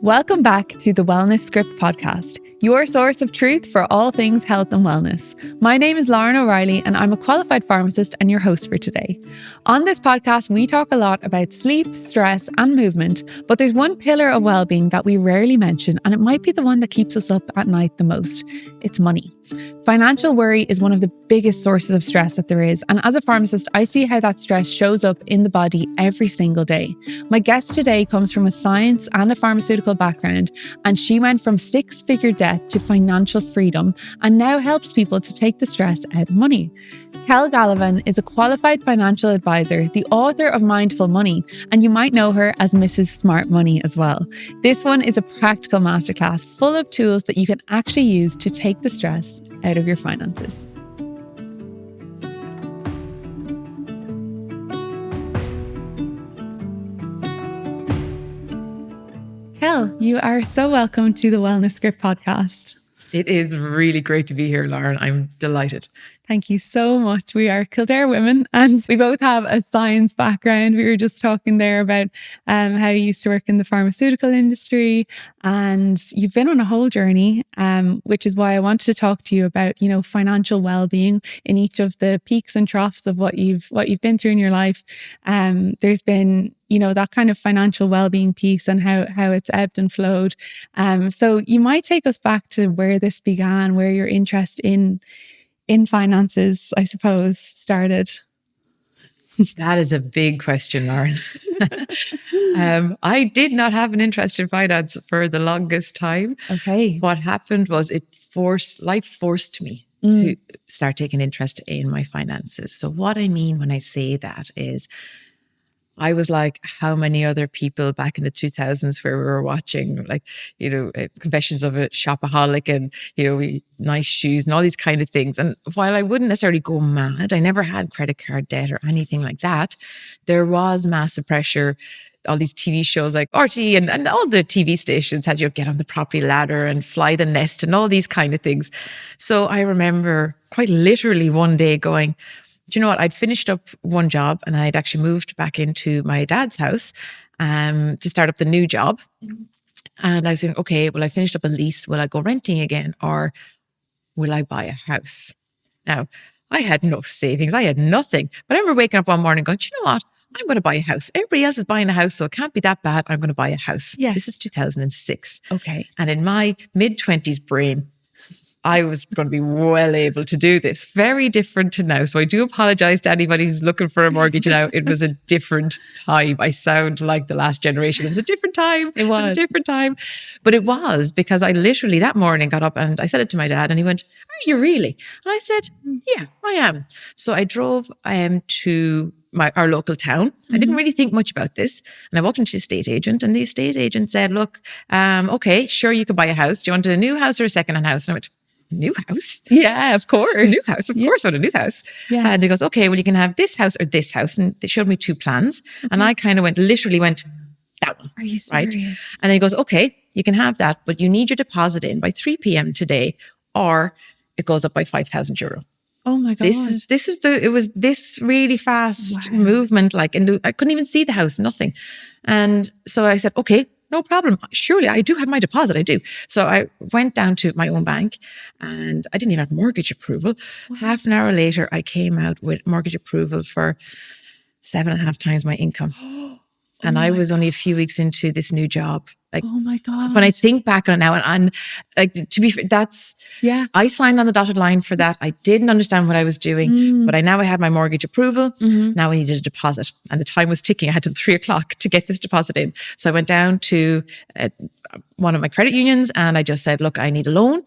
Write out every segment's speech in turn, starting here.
Welcome back to the Wellness Script podcast, your source of truth for all things health and wellness. My name is Lauren O'Reilly and I'm a qualified pharmacist and your host for today. On this podcast, we talk a lot about sleep, stress and movement, but there's one pillar of well-being that we rarely mention, and it might be the one that keeps us up at night the most. It's money. Financial worry is one of the biggest sources of stress that there is, and as a pharmacist, I see how that stress shows up in the body every single day. My guest today comes from a science and a pharmaceutical background, and she went from six-figure debt to financial freedom and now helps people to take the stress out of money. Kel Galavan is a qualified financial advisor, the author of Mindful Money, and you might know her as Mrs. Smart Money as well. This one is a practical masterclass full of tools that you can actually use to take the stress out of your finances. Kel, you are so welcome to the Wellness Script podcast. It is really great to be here, Lauren. I'm delighted. Thank you so much. We are Kildare women and we both have a science background. We were just talking there about how you used to work in the pharmaceutical industry, and you've been on a whole journey, which is why I wanted to talk to you about, financial well-being in each of the peaks and troughs of what you've been through in your life. There's been that kind of financial well-being piece and how it's ebbed and flowed. So you might take us back to where this began, where your interest in finances, I suppose, started. That is a big question, Lauren. I did not have an interest in finance for the longest time. Okay. What happened was life forced me to start taking interest in my finances. So what I mean when I say that is, I was like how many other people back in the 2000s where we were watching Confessions of a Shopaholic and, nice shoes and all these kind of things. And while I wouldn't necessarily go mad, I never had credit card debt or anything like that. There was massive pressure. All these TV shows like RT and all the TV stations had you get on the property ladder and fly the nest and all these kind of things. So I remember quite literally one day going, do you know what? I'd finished up one job and I'd actually moved back into my dad's house to start up the new job. And I was saying, okay, well, I finished up a lease. Will I go renting again or will I buy a house? Now, I had no savings. I had nothing. But I remember waking up one morning going, do you know what? I'm going to buy a house. Everybody else is buying a house, so it can't be that bad. I'm going to buy a house. Yes. This is 2006. Okay. And in my mid-20s brain, I was going to be well able to do this. Very different to now. So I do apologize to anybody who's looking for a mortgage now. It was a different time. I sound like the last generation. It was a different time. It was a different time. But it was because I literally that morning got up and I said it to my dad and he went, are you really? And I said, yeah, I am. So I drove to our local town. I didn't really think much about this. And I walked into the estate agent and the estate agent said, look, okay, sure, you can buy a house. Do you want a new house or a second-hand house? And I went, new house? Yeah, of course. New house, of course, I want a new house. Yeah. And he goes, okay, well, you can have this house or this house. And they showed me two plans. And I kind of literally went, that one. Are you serious? Right? And then he goes, okay, you can have that, but you need your deposit in by 3 p.m. today, or it goes up by €5,000. Oh my God. It was this really fast movement, and I couldn't even see the house, nothing. And so I said, okay, no problem. Surely I do have my deposit. I do. So I went down to my own bank and I didn't even have mortgage approval. Wow. Half an hour later, I came out with mortgage approval for 7.5 times my income. And I was only a few weeks into this new job. Oh my God. When I think back on it now, and to be fair, I signed on the dotted line for that. I didn't understand what I was doing, but I had my mortgage approval. Now I needed a deposit and the time was ticking. I had till 3:00 to get this deposit in. So I went down to one of my credit unions and I just said, look, I need a loan.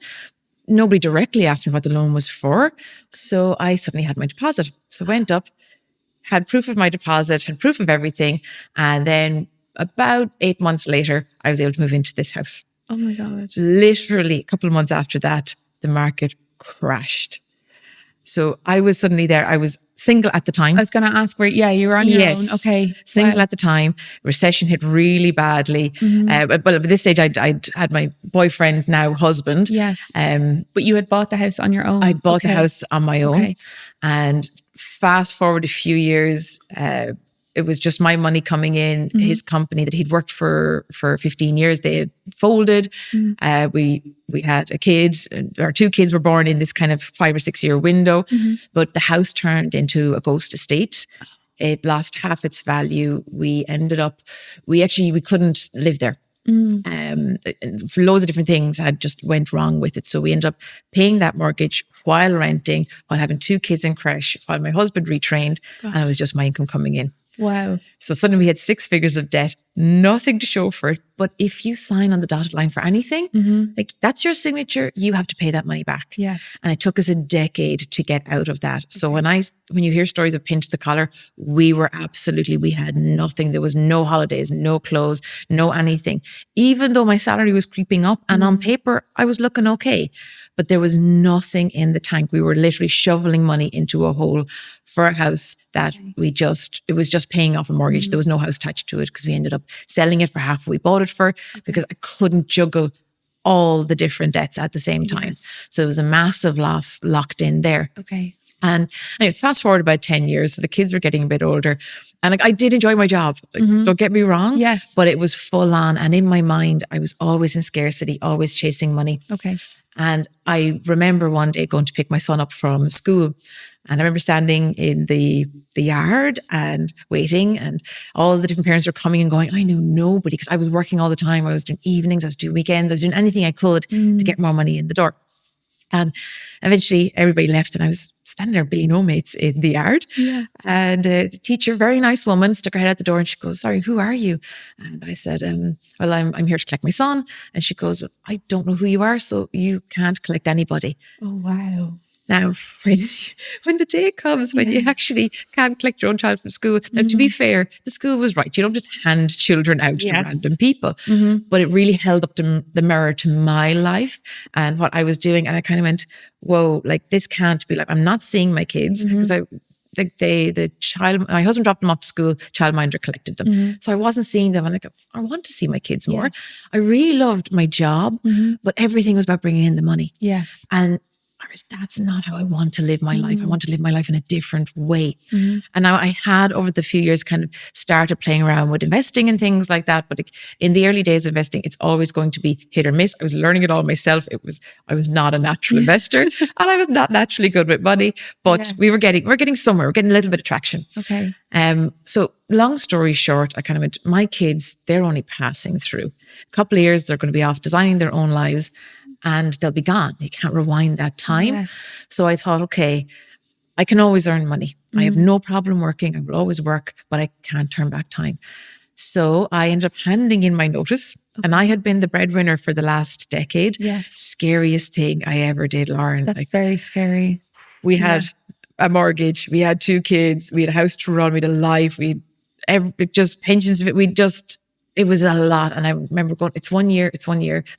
Nobody directly asked me what the loan was for. So I suddenly had my deposit. So I went up, had proof of my deposit, had proof of everything. And then about 8 months later, I was able to move into this house. Oh my God. Literally a couple of months after that, the market crashed. So I was suddenly there. I was single at the time. I was going to ask you were on your own. Okay. Single at the time. Recession hit really badly. But at this stage, I'd had my boyfriend, now husband. Yes. But you had bought the house on your own. I'd bought the house on my own. And fast forward a few years, it was just my money coming in. His company that he'd worked for 15 years, they had folded. We had a kid, our 2 kids were born in this kind of 5 or 6 year window, but the house turned into a ghost estate. It lost half its value. We ended up, we couldn't live there. For loads of different things had just went wrong with it. So we ended up paying that mortgage while renting, while having 2 kids in creche, while my husband retrained, and it was just my income coming in. Wow. So suddenly we had 6 figures of debt, nothing to show for it. But if you sign on the dotted line for anything, like that's your signature, you have to pay that money back. Yes. And it took us a decade to get out of that. So when you hear stories of pinch the collar, we had nothing. There was no holidays, no clothes, no anything. Even though my salary was creeping up and on paper, I was looking okay. But there was nothing in the tank. We were literally shoveling money into a hole for a house that it was just paying off a mortgage. There was no house attached to it because we ended up selling it for half what we bought it for because I couldn't juggle all the different debts at the same time. So it was a massive loss locked in there. Okay. And anyway, fast forward about 10 years, so the kids were getting a bit older. And I did enjoy my job. Don't get me wrong. Yes. But it was full on. And in my mind, I was always in scarcity, always chasing money. Okay. And I remember one day going to pick my son up from school. And I remember standing in the yard and waiting, and all the different parents were coming and going. I knew nobody because I was working all the time. I was doing evenings, I was doing weekends, I was doing anything I could to get more money in the door. And eventually everybody left and I was standing there, Billy no mates in the yard. Yeah. And the teacher, very nice woman, stuck her head out the door and she goes, "Sorry, who are you?" And I said, "Well, I'm here to collect my son." And she goes, "Well, I don't know who you are, so you can't collect anybody." Oh, wow. Now, when the day comes when you actually can't collect your own child from school, now to be fair, the school was right. You don't just hand children out to random people. But it really held up the mirror to my life and what I was doing. And I kind of went, whoa, like this can't be like, I'm not seeing my kids because my husband dropped them off to school, childminder collected them. So I wasn't seeing them. And I want to see my kids more. I really loved my job, but everything was about bringing in the money. Yes. And that's not how I want to live my life. I want to live my life in a different way. And now I had over the few years kind of started playing around with investing and things like that. But in the early days of investing, it's always going to be hit or miss. I was learning it all myself. I was not a natural investor and I was not naturally good with money, but we're getting somewhere. We're getting a little bit of traction. Okay. So long story short, I kind of went, my kids, they're only passing through. A couple of years, they're going to be off designing their own lives. And they'll be gone. You can't rewind that time. Yes. So I thought, okay, I can always earn money. I have no problem working. I will always work, but I can't turn back time. So I ended up handing in my notice. And I had been the breadwinner for the last decade. Yes. Scariest thing I ever did, Lauren. That's very scary. We had a mortgage. We had 2 kids. We had a house to run. We had a life. Just pensions. It was a lot. And I remember going, it's one year,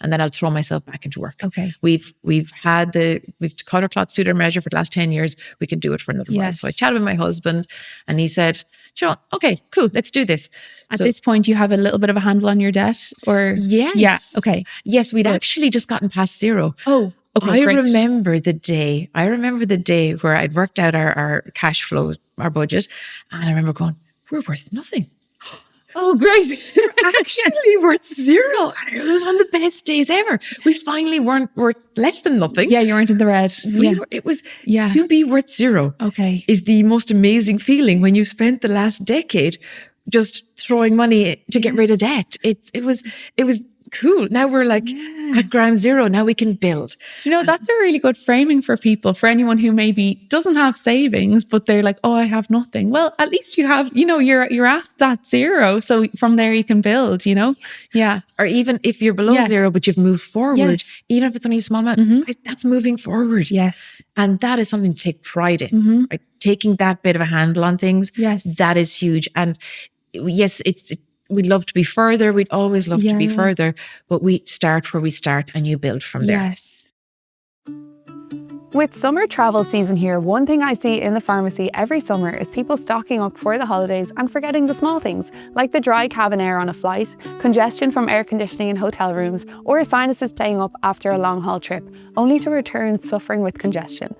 and then I'll throw myself back into work. Okay. We've cut our cloth, suit our measure for the last 10 years. We can do it for another while. So I chatted with my husband and he said, "Sure, okay, cool, let's do this." At this point, you have a little bit of a handle on your debt or? Yes. Yeah. Okay. Yes, we'd actually just gotten past zero. Oh, okay. I remember the day where I'd worked out our cash flow, our budget. And I remember going, we're worth nothing. Oh, great. We're actually worth zero. And it was one of the best days ever. We finally weren't worth less than nothing. Yeah, you weren't in the red. To be worth zero. Okay. Is the most amazing feeling when you spent the last decade just throwing money to get rid of debt. It was cool. Now we're like at ground zero. Now we can build. That's a really good framing for people, for anyone who maybe doesn't have savings, but they're like, oh, I have nothing. Well, at least you have, you're at that zero. So from there you can build, Yeah. Or even if you're below zero, but you've moved forward, even if it's only a small amount, that's moving forward. Yes. And that is something to take pride in, right? Taking that bit of a handle on things. Yes. That is huge. And yes, we'd love to be further. We'd always love to be further, but we start where we start and you build from there. Yes. With summer travel season here, one thing I see in the pharmacy every summer is people stocking up for the holidays and forgetting the small things, like the dry cabin air on a flight, congestion from air conditioning in hotel rooms, or sinuses playing up after a long haul trip, only to return suffering with congestion.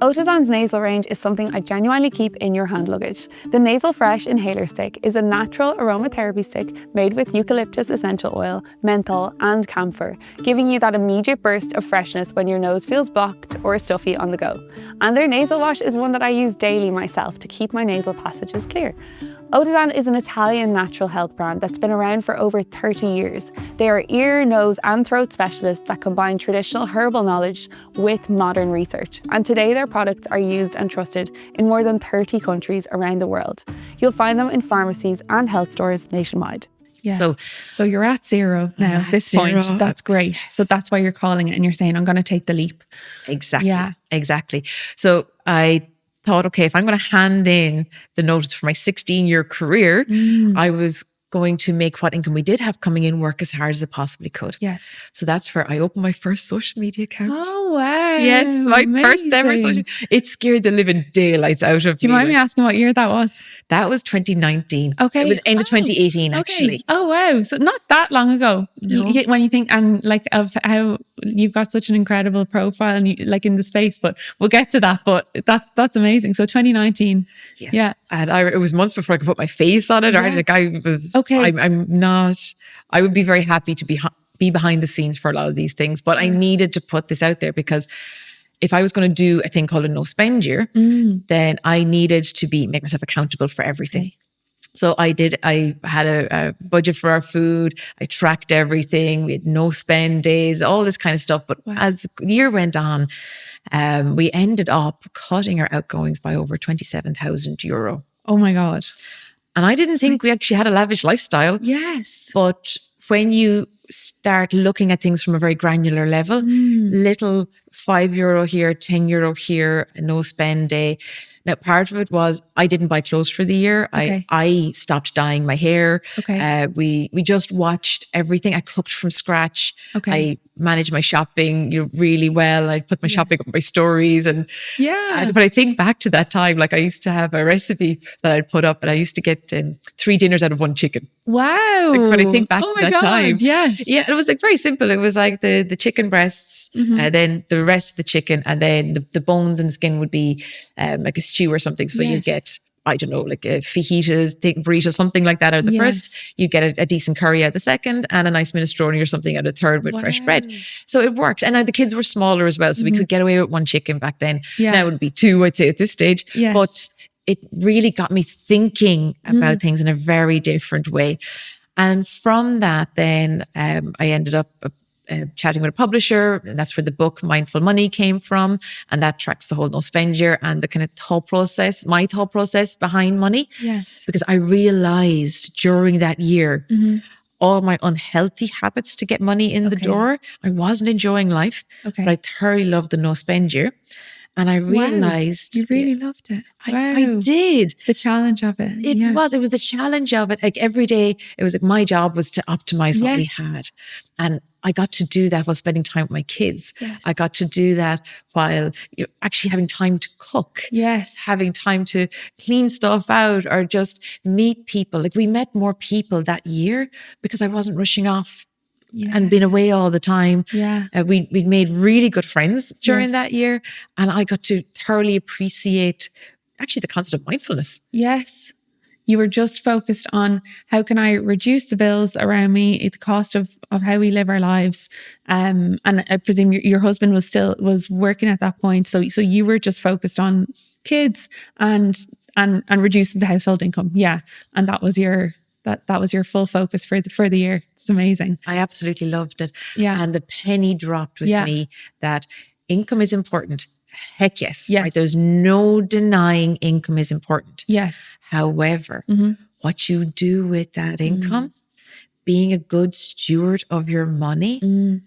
Otazan's nasal range is something I genuinely keep in your hand luggage. The Nasal Fresh Inhaler Stick is a natural aromatherapy stick made with eucalyptus essential oil, menthol and camphor, giving you that immediate burst of freshness when your nose feels blocked or stuffy on the go. And their nasal wash is one that I use daily myself to keep my nasal passages clear. Otazan is an Italian natural health brand that's been around for over 30 years. They are ear, nose and throat specialists that combine traditional herbal knowledge with modern research. And today their products are used and trusted in more than 30 countries around the world. You'll find them in pharmacies and health stores nationwide. Yes. So you're at zero now at this point. That's great. So that's why you're calling it and you're saying, I'm going to take the leap. Exactly. Yeah. Exactly. So I thought, okay, if I'm going to hand in the notice for my 16-year career, I was going to make what income we did have coming in work as hard as it possibly could. Yes. So that's where I opened my first social media account. Oh, wow. Yes, my first ever social. It scared the living daylights out of me. Do you mind me asking what year that was? That was 2019. Okay. It was end of 2018, actually. Okay. Oh, wow. So not that long ago. No. When you think, and like of how you've got such an incredible profile and like in the space, but we'll get to that. But that's amazing. So 2019. Yeah. And it was months before I could put my face on it. Or like I was, okay. I would be very happy to be behind the scenes for a lot of these things, but I needed to put this out there because if I was going to do a thing called a no spend year, then I needed to make myself accountable for everything. Okay. So I had a budget for our food. I tracked everything. We had no spend days, all this kind of stuff. But as the year went on, we ended up cutting our outgoings by over 27,000 euro. Oh my God. And I didn't think we actually had a lavish lifestyle. Yes. But when you start looking at things from a very granular level, little €5 here, €10 here, no spend day. Now, part of it was I didn't buy clothes for the year. Okay. I stopped dyeing my hair. Okay. We just watched everything. I cooked from scratch. Okay. I managed my shopping really well. I put my shopping up in my stories. And when I think back to that time, like I used to have a recipe that I'd put up and I used to get 3 dinners out of 1 chicken. Wow. Like when I think back to that time. Yes. Yeah. It was like very simple. It was like the chicken breasts, then the rest of the chicken, and then the bones and the skin would be like a stew or something. So you get, I don't know, like a fajitas, burrito, something like that out of the first. You get a decent curry out of the second and a nice minestrone or something out of the third with fresh bread. So it worked. And now the kids were smaller as well. So we could get away with 1 chicken back then. Yeah. Now it would be 2, I'd say, at this stage. Yes. But it really got me thinking about things in a very different way. And from that, then I ended up chatting with a publisher, and that's where the book Mindful Money came from, and that tracks the whole no spend year and the kind of my thought process behind money. Yes, because I realized during that year all my unhealthy habits to get money in the door. I wasn't enjoying life, but I thoroughly loved the no spend year. And I realized you really loved it. I did. The challenge of it. It was the challenge of it. Like every day, it was like my job was to optimize what we had. And I got to do that while spending time with my kids. Yes. I got to do that while actually having time to cook. Yes. Having time to clean stuff out or just meet people. Like we met more people that year because I wasn't rushing off and been away all the time. Yeah. We'd made really good friends during that year. And I got to thoroughly appreciate actually the concept of mindfulness. Yes. You were just focused on how can I reduce the bills around me, the cost of how we live our lives. And I presume your husband was working at that point. So you were just focused on kids and reducing the household income. Yeah. And that was your full focus for the year. It's amazing. I absolutely loved it. Yeah. And the penny dropped with me that income is important. Heck yes. Right? There's no denying income is important. Yes. However, what you do with that income, being a good steward of your money,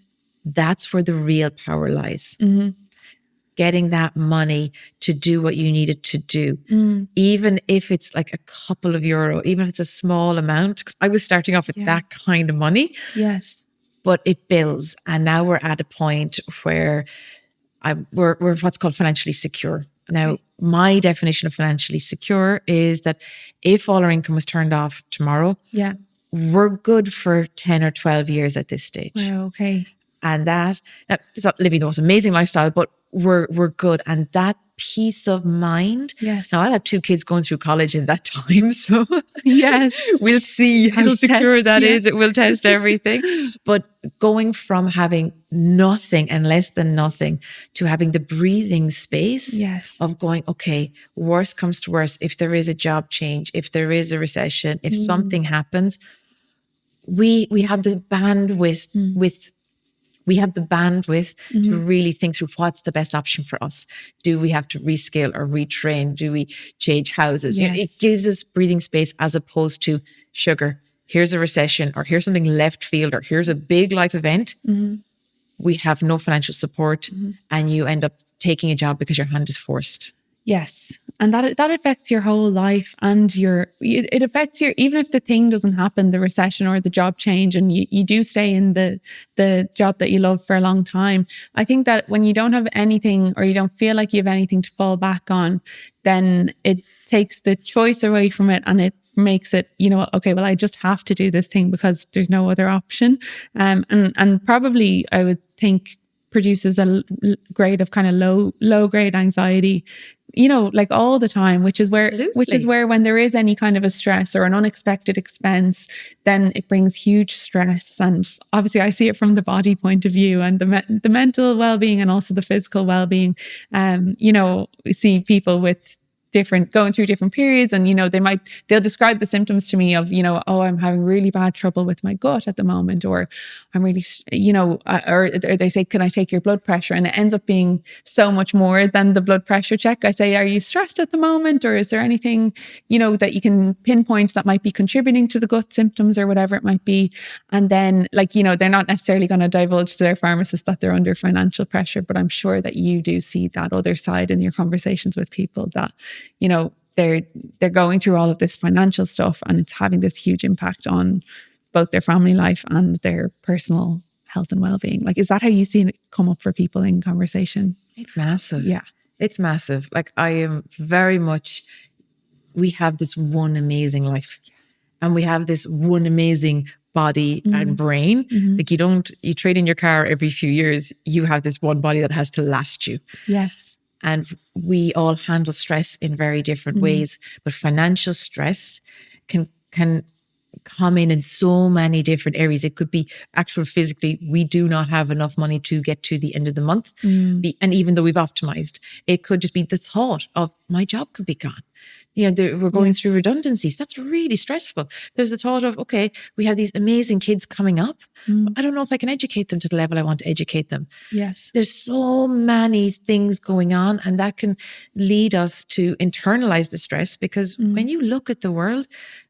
that's where the real power lies. Getting that money to do what you need it to do. Even if it's like a couple of euro, even if it's a small amount. 'Cause I was starting off with that kind of money. Yes. But it builds. And now we're at a point where we're what's called financially secure. Now, my definition of financially secure is that if all our income was turned off tomorrow, we're good for 10 or 12 years at this stage. Wow, okay. And that, now, it's not living the most amazing lifestyle, but we're good. And that peace of mind. Yes. Now, I'll have 2 kids going through college in that time. So Yes. we'll see how It'll secure test, that yeah. is. It will test everything. But going from having nothing and less than nothing to having the breathing space Yes. of going, okay, worst comes to worst. If there is a job change, if there is a recession, if something happens, we have the bandwidth we have the bandwidth to really think through what's the best option for us. Do we have to rescale or retrain? Do we change houses? Yes. It gives us breathing space as opposed to sugar. Here's a recession, or here's something left field, or here's a big life event. We have no financial support, and you end up taking a job because your hand is forced. Yes. And that affects your whole life, and it affects your, even if the thing doesn't happen, the recession or the job change, and you do stay in the job that you love for a long time. I think that when you don't have anything, or you don't feel like you have anything to fall back on, then it takes the choice away from it, and it makes it, okay, well, I just have to do this thing because there's no other option. And probably I would think produces a grade of kind of low grade anxiety, like all the time, which is where when there is any kind of a stress or an unexpected expense, then it brings huge stress. And obviously I see it from the body point of view, and the mental well-being, and also the physical well-being. We see people with going through different periods, and they'll describe the symptoms to me of, oh, I'm having really bad trouble with my gut at the moment, or I'm really, or they say, can I take your blood pressure? And it ends up being so much more than the blood pressure check. I say, are you stressed at the moment, or is there anything that you can pinpoint that might be contributing to the gut symptoms, or whatever it might be? And then they're not necessarily going to divulge to their pharmacist that they're under financial pressure, but I'm sure that you do see that other side in your conversations with people, that they're going through all of this financial stuff, and it's having this huge impact on both their family life and their personal health and well-being. Like, is that how you see it come up for people in conversation? It's massive. Yeah. It's massive. Like, I am very much, we have this one amazing life, and we have this one amazing body and brain. Like, you trade in your car every few years. You have this one body that has to last you. Yes. And we all handle stress in very different ways, but financial stress can come in so many different areas. It could be actual physically, we do not have enough money to get to the end of the month. And even though we've optimized, it could just be the thought of, my job could be gone. We're going through redundancies. That's really stressful. There's the thought of, okay, we have these amazing kids coming up. I don't know if I can educate them to the level I want to educate them. Yes. There's so many things going on, and that can lead us to internalize the stress, because when you look at the world,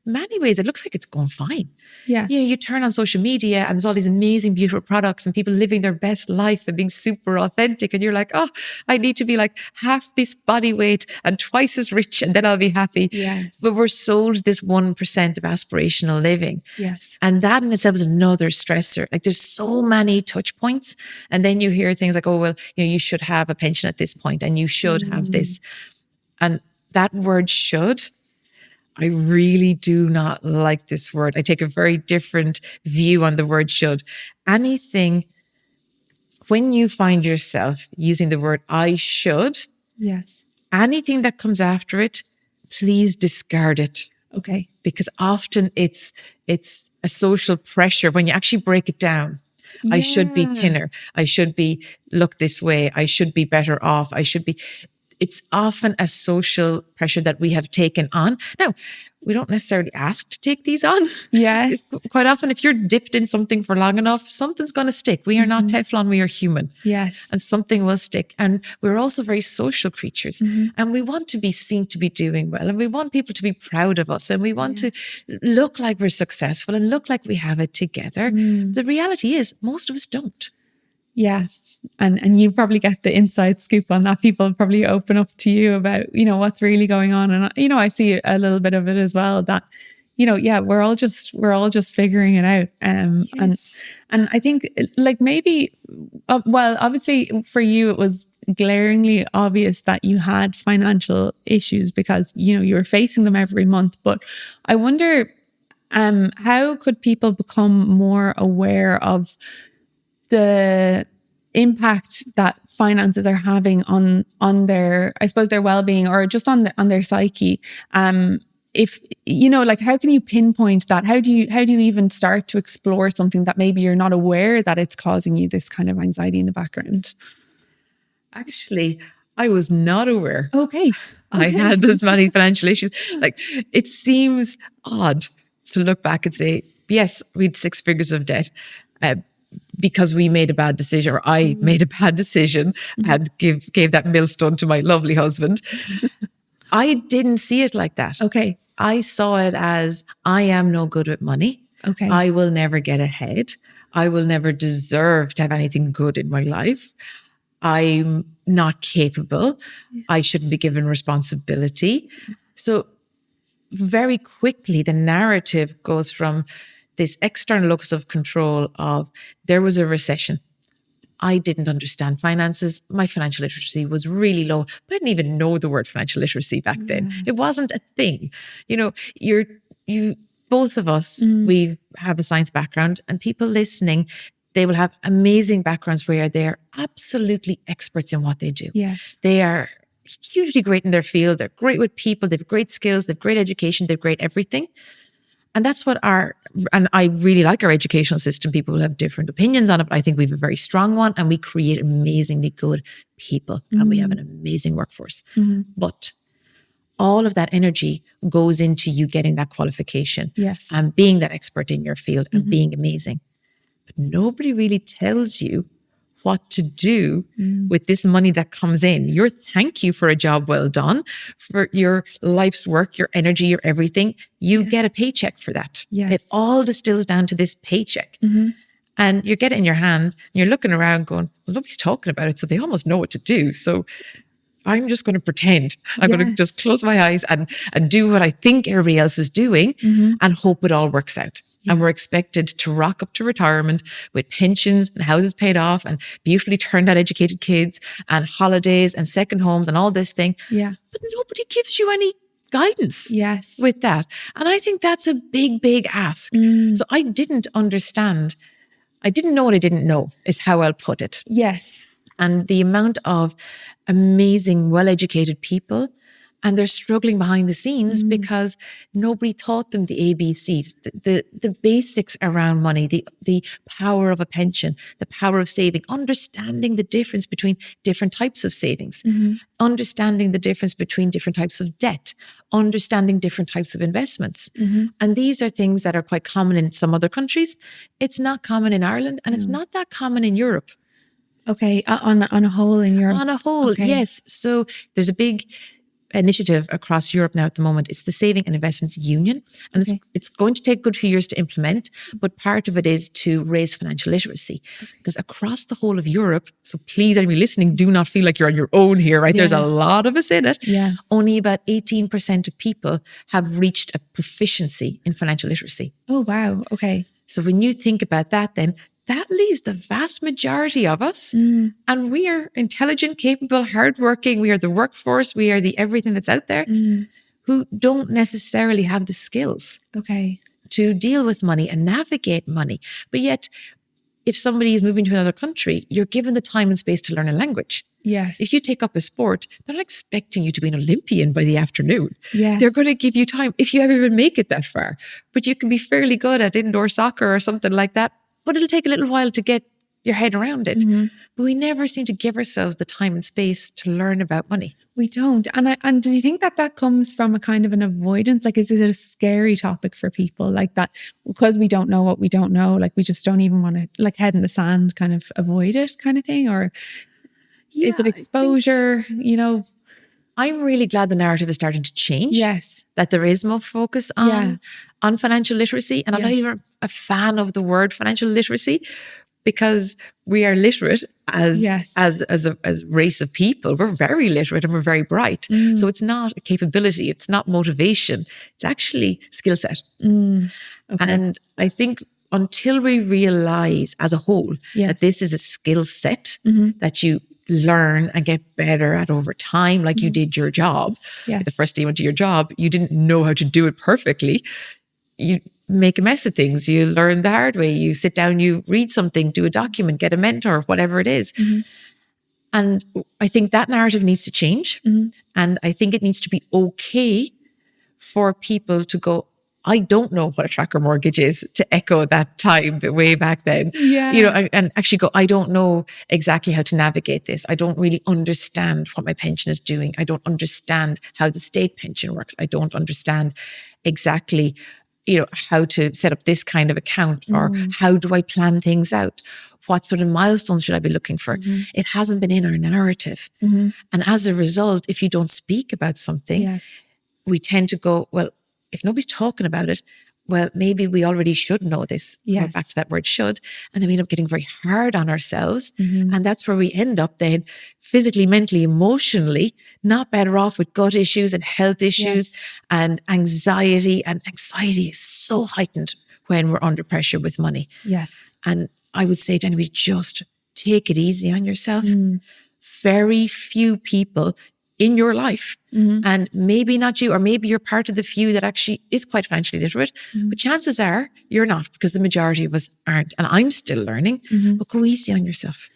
many ways it looks like it's going fine. Yes. You turn on social media and there's all these amazing, beautiful products and people living their best life and being super authentic. And you're like, oh, I need to be like half this body weight and twice as rich, and then I'll be happy. Yes. But we're sold this 1% of aspirational living. Yes. And that in itself is another stressor. Like, there's so many touch points. And then you hear things like, oh, well, you should have a pension at this point, and you should have this. And that word should, I really do not like this word. I take a very different view on the word should. Anything, when you find yourself using the word I should, Yes. anything that comes after it, please discard it. Okay. Because often it's a social pressure when you actually break it down. I should be thinner. I should look this way. I should be better off. It's often a social pressure that we have taken on. Now, we don't necessarily ask to take these on. Yes. Quite often, if you're dipped in something for long enough, something's going to stick. We are not Teflon, we are human. Yes. And something will stick. And we're also very social creatures. And we want to be seen to be doing well. And we want people to be proud of us. And we want to look like we're successful and look like we have it together. The reality is, most of us don't. Yeah. And you probably get the inside scoop on that. People probably open up to you about, what's really going on. And, I see a little bit of it as well, that, we're all just figuring it out. And I think, like, maybe, well, obviously for you, it was glaringly obvious that you had financial issues because, you were facing them every month. But I wonder, how could people become more aware of the impact that finances are having on their, I suppose, their well-being, or just on their psyche. If like, how can you pinpoint that? How do you even start to explore something that maybe you're not aware that it's causing you this kind of anxiety in the background? Actually, I was not aware Okay. I had this many financial issues. Like, it seems odd to look back and say, yes, we had 6 figures of debt because we made a bad decision, or I made a bad decision and gave that millstone to my lovely husband. I didn't see it like that. Okay. I saw it as, I am no good with money. Okay. I will never get ahead. I will never deserve to have anything good in my life. I'm not capable. I shouldn't be given responsibility. So very quickly, the narrative goes from this external locus of control of, there was a recession. I didn't understand finances. My financial literacy was really low, but I didn't even know the word financial literacy back then. It wasn't a thing. Both of us, we have a science background, and people listening, they will have amazing backgrounds where they're absolutely experts in what they do. Yes. They are hugely great in their field. They're great with people. They have great skills. They have great education. They have great everything. And that's what and I really like our educational system. People will have different opinions on it, but I think we have a very strong one, and we create amazingly good people, and we have an amazing workforce. But all of that energy goes into you getting that qualification, yes, and being that expert in your field and being amazing. But nobody really tells you what to do with this money that comes in. Your thank you for a job well done, for your life's work, your energy, your everything. You get a paycheck for that. Yes. It all distills down to this paycheck. And you get it in your hand, and you're looking around going, well, nobody's talking about it, so they almost know what to do. So I'm just going to pretend. I'm going to just close my eyes and do what I think everybody else is doing and hope it all works out. And we're expected to rock up to retirement with pensions and houses paid off and beautifully turned out educated kids and holidays and second homes and all this thing. Yeah. But nobody gives you any guidance with that. And I think that's a big, big ask. So I didn't understand. I didn't know what I didn't know, is how I'll put it. Yes. And the amount of amazing, well-educated people, and they're struggling behind the scenes because nobody taught them the ABCs, the basics around money, the power of a pension, the power of saving, understanding the difference between different types of savings, understanding the difference between different types of debt, understanding different types of investments. And these are things that are quite common in some other countries. It's not common in Ireland, and it's not that common in Europe. Okay, on a whole in Europe. On a whole, yes. So there's a big initiative across Europe now at the moment. It's the Saving and Investments Union, and it's going to take a good few years to implement, but part of it is to raise financial literacy, because across the whole of Europe, so please, anybody listening, do not feel like you're on your own here, right? There's a lot of us in it. Yes. Only about 18% of people have reached a proficiency in financial literacy. Oh, wow. Okay. So when you think about that, then that leaves the vast majority of us. And we are intelligent, capable, hardworking. We are the workforce. We are the everything that's out there who don't necessarily have the skills to deal with money and navigate money. But yet, if somebody is moving to another country, you're given the time and space to learn a language. Yes. If you take up a sport, they're not expecting you to be an Olympian by the afternoon. Yes. They're going to give you time if you ever even make it that far. But you can be fairly good at indoor soccer or something like that. But it'll take a little while to get your head around it. But we never seem to give ourselves the time and space to learn about money. We don't. And do you think that comes from a kind of an avoidance? Like, is it a scary topic for people like that? Because we don't know what we don't know, like we just don't even want to, like, head in the sand, kind of avoid it kind of thing? Or is it exposure, I'm really glad the narrative is starting to change. Yes. That there is more focus on financial literacy. And I'm not even a fan of the word financial literacy, because we are literate as a race of people. We're very literate and we're very bright. So it's not a capability. It's not motivation. It's actually skill set. And I think until we realize as a whole that this is a skill set that you learn and get better at over time, like you did your job. The first day you went to your job, you didn't know how to do it perfectly. make a mess of things. You learn the hard way. You sit down, you read something, do a document, get a mentor, whatever it is. And I think that narrative needs to change. And I think it needs to be okay for people to go, I don't know what a tracker mortgage is, to echo that time way back then. And actually go, I don't know exactly how to navigate this. I don't really understand what my pension is doing. I don't understand how the state pension works. I don't understand exactly, how to set up this kind of account, or how do I plan things out? What sort of milestones should I be looking for? It hasn't been in our narrative. And as a result, if you don't speak about something, we tend to go, well, if nobody's talking about it, well, maybe we already should know this. Back to that word should. And then we end up getting very hard on ourselves. And that's where we end up then physically, mentally, emotionally, not better off with gut issues and health issues and anxiety. And anxiety is so heightened when we're under pressure with money. And I would say to anybody, just take it easy on yourself. Very few people in your life, and maybe not you, or maybe you're part of the few that actually is quite financially literate, but chances are you're not, because the majority of us aren't. And I'm still learning, but go easy on yourself.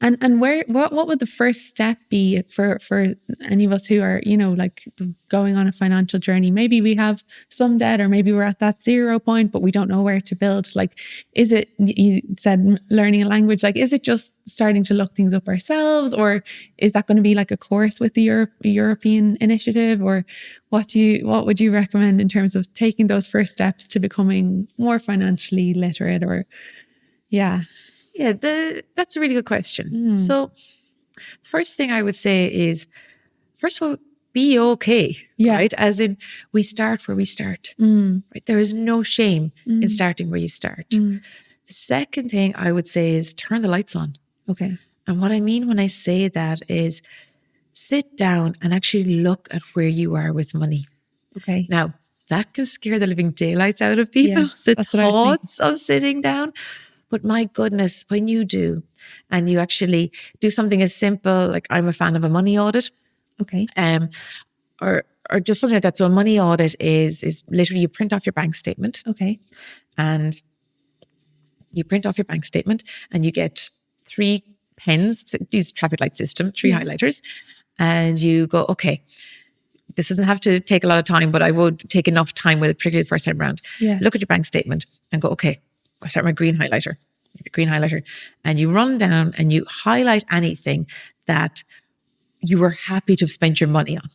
And what would the first step be for any of us who are, like going on a financial journey? Maybe we have some debt, or maybe we're at that 0 point, but we don't know where to build. Like, is it, you said learning a language, like, is it just starting to look things up ourselves, or is that going to be like a course with the European initiative? Or what would you recommend in terms of taking those first steps to becoming more financially literate? Or that's a really good question. So first thing I would say is, first of all, be okay, right? As in, we start where we start, right? There is no shame in starting where you start. The second thing I would say is turn the lights on. And what I mean when I say that is sit down and actually look at where you are with money. Now, that can scare the living daylights out of people, the thoughts of sitting down. But my goodness, when you do, and you actually do something as simple, like I'm a fan of a money audit. Or just something like that. So a money audit is literally you print off your bank statement. And you print off your bank statement and you get 3 pens, use traffic light system, 3 highlighters, and you go, okay, this doesn't have to take a lot of time, but I would take enough time with it, particularly the first time around. Look at your bank statement and go, okay, I start my green highlighter, and you run down and you highlight anything that you were happy to have spent your money on.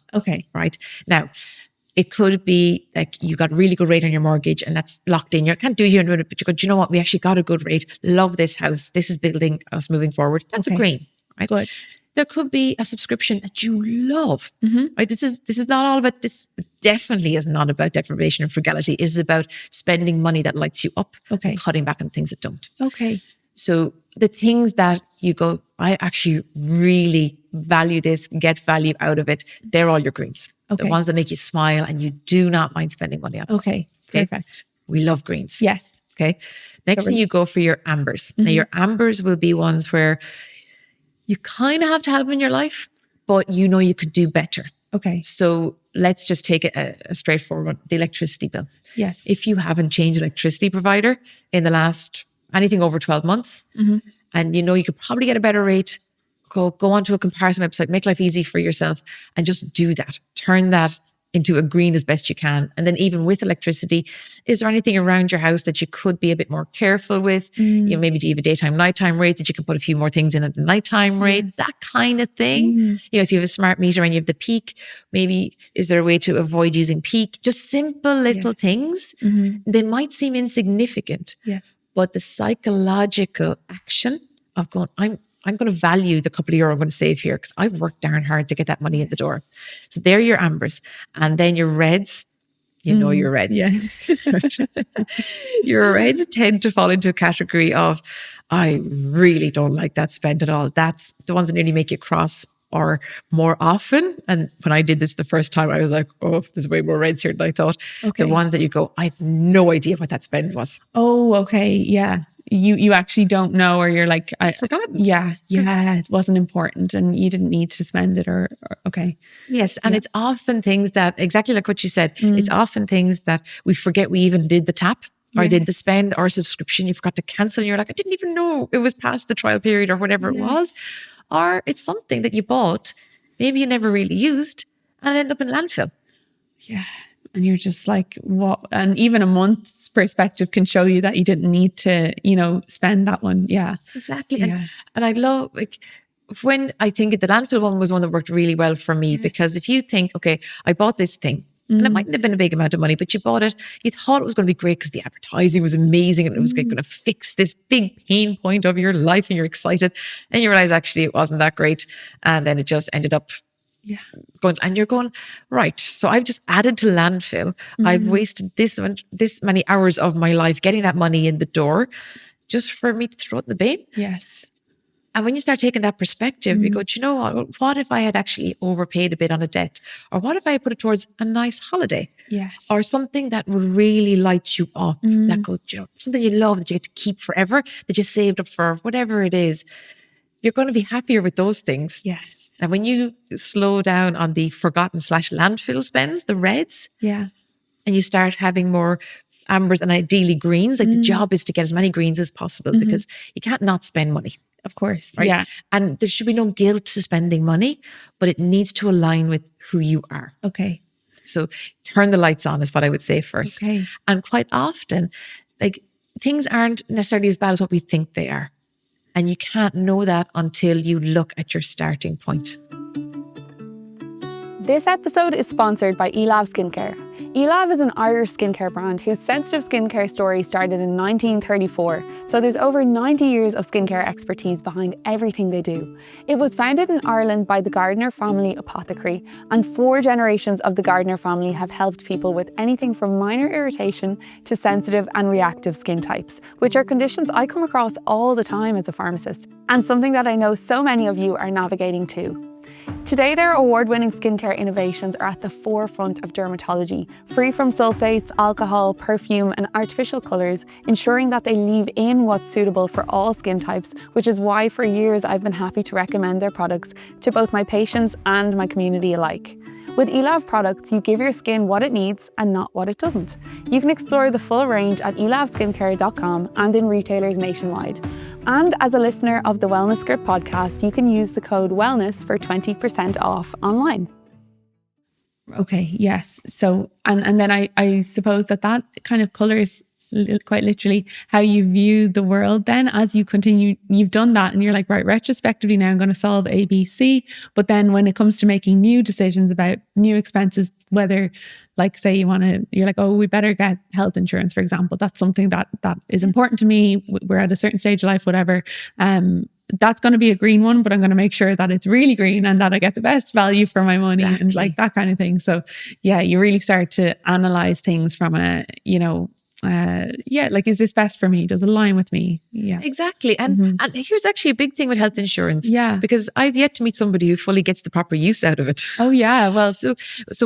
Right? Now, it could be like you got a really good rate on your mortgage and that's locked in. You can't do it, but you go, do you know what? We actually got a good rate. Love this house. This is building us moving forward. That's a green, right? Good. There could be a subscription that you love, right? This is not all about this. Definitely is not about deprivation and frugality. It is about spending money that lights you up and cutting back on things that don't. So the things that you go, I actually really value this, get value out of it. They're all your greens. The ones that make you smile and you do not mind spending money on. Perfect. We love greens. Yes. Okay. Next thing you go for your ambers. Now your ambers will be ones where you kind of have to have them in your life, but you could do better. So let's just take a straightforward one, the electricity bill. If you haven't changed electricity provider in the last anything over 12 months, and you could probably get a better rate, go onto a comparison website, make life easy for yourself and just do that. Turn that into a green as best you can. And then even with electricity, is there anything around your house that you could be a bit more careful with? Maybe do you have a daytime, nighttime rate that you can put a few more things in at the nighttime rate? That kind of thing. If you have a smart meter and you have the peak, maybe is there a way to avoid using peak? Just simple little things. They might seem insignificant, but the psychological action of going, I'm going to value the couple of euro I'm going to save here because I've worked darn hard to get that money in the door. So they're your ambers. And then your reds, your reds. Your reds tend to fall into a category of, I really don't like that spend at all. That's the ones that nearly make you cross or more often. And when I did this the first time, I was like, oh, there's way more reds here than I thought. The ones that you go, I have no idea what that spend was. Oh, okay. Yeah. You actually don't know, or you're like, Forgotten. Yeah, it wasn't important and you didn't need to spend it or okay. Yes. And it's often things that, exactly like what you said, it's often things that we forget we even did the tap or did the spend or subscription. You forgot to cancel. And you're like, I didn't even know it was past the trial period or whatever it was. Or it's something that you bought, maybe you never really used, and ended up in landfill. Yeah. And you're just like, what? And even a month's perspective can show you that you didn't need to, spend that one. Yeah. Exactly. Yeah. And I love, like, when I think the landfill one was one that worked really well for me, because if you think, okay, I bought this thing, and it mightn't have been a big amount of money, but you bought it, you thought it was going to be great because the advertising was amazing and it was going to fix this big pain point of your life, and you're excited, and you realize actually it wasn't that great. And then it just ended up going, and you're going, right, so I've just added to landfill. I've wasted this many hours of my life getting that money in the door just for me to throw it in the bin. Yes. And when you start taking that perspective, you go, do you know what if I had actually overpaid a bit on a debt? Or what if I put it towards a nice holiday? Yes. Or something that would really light you up, that goes, something you love that you get to keep forever, that you saved up for, whatever it is. You're going to be happier with those things. Yes. And when you slow down on the forgotten / landfill spends, the reds, and you start having more ambers and ideally greens, like the job is to get as many greens as possible, because you can't not spend money. Of course. Right? Yeah. And there should be no guilt to spending money, but it needs to align with who you are. Okay. So turn the lights on is what I would say first. Okay. And quite often, like, things aren't necessarily as bad as what we think they are. And you can't know that until you look at your starting point. This episode is sponsored by Elav Skincare. Elav is an Irish skincare brand whose sensitive skincare story started in 1934, so there's over 90 years of skincare expertise behind everything they do. It was founded in Ireland by the Gardner family apothecary, and 4 generations of the Gardner family have helped people with anything from minor irritation to sensitive and reactive skin types, which are conditions I come across all the time as a pharmacist, and something that I know so many of you are navigating too. Today, their award-winning skincare innovations are at the forefront of dermatology, free from sulfates, alcohol, perfume, and artificial colours, ensuring that they leave in what's suitable for all skin types, which is why for years I've been happy to recommend their products to both my patients and my community alike. With Elav products, you give your skin what it needs and not what it doesn't. You can explore the full range at elavskincare.com and in retailers nationwide. And as a listener of the Wellness Script podcast, you can use the code WELLNESS for 20% off online. Okay, yes. So, and then I suppose that kind of colours quite literally how you view the world then as you continue. You've done that and you're like, right, retrospectively now I'm going to solve A, B, C. But then when it comes to making new decisions about new expenses, whether like say you're like, oh, we better get health insurance, for example. That's something that is important to me. We're at a certain stage of life, whatever. That's going to be a green one, but I'm going to make sure that it's really green and that I get the best value for my money and like that kind of thing. So yeah, you really start to analyze things from a, like, is this best for me? Does it align with me? Yeah, exactly. And here's actually a big thing with health insurance. Yeah, because I've yet to meet somebody who fully gets the proper use out of it. Oh yeah, well, so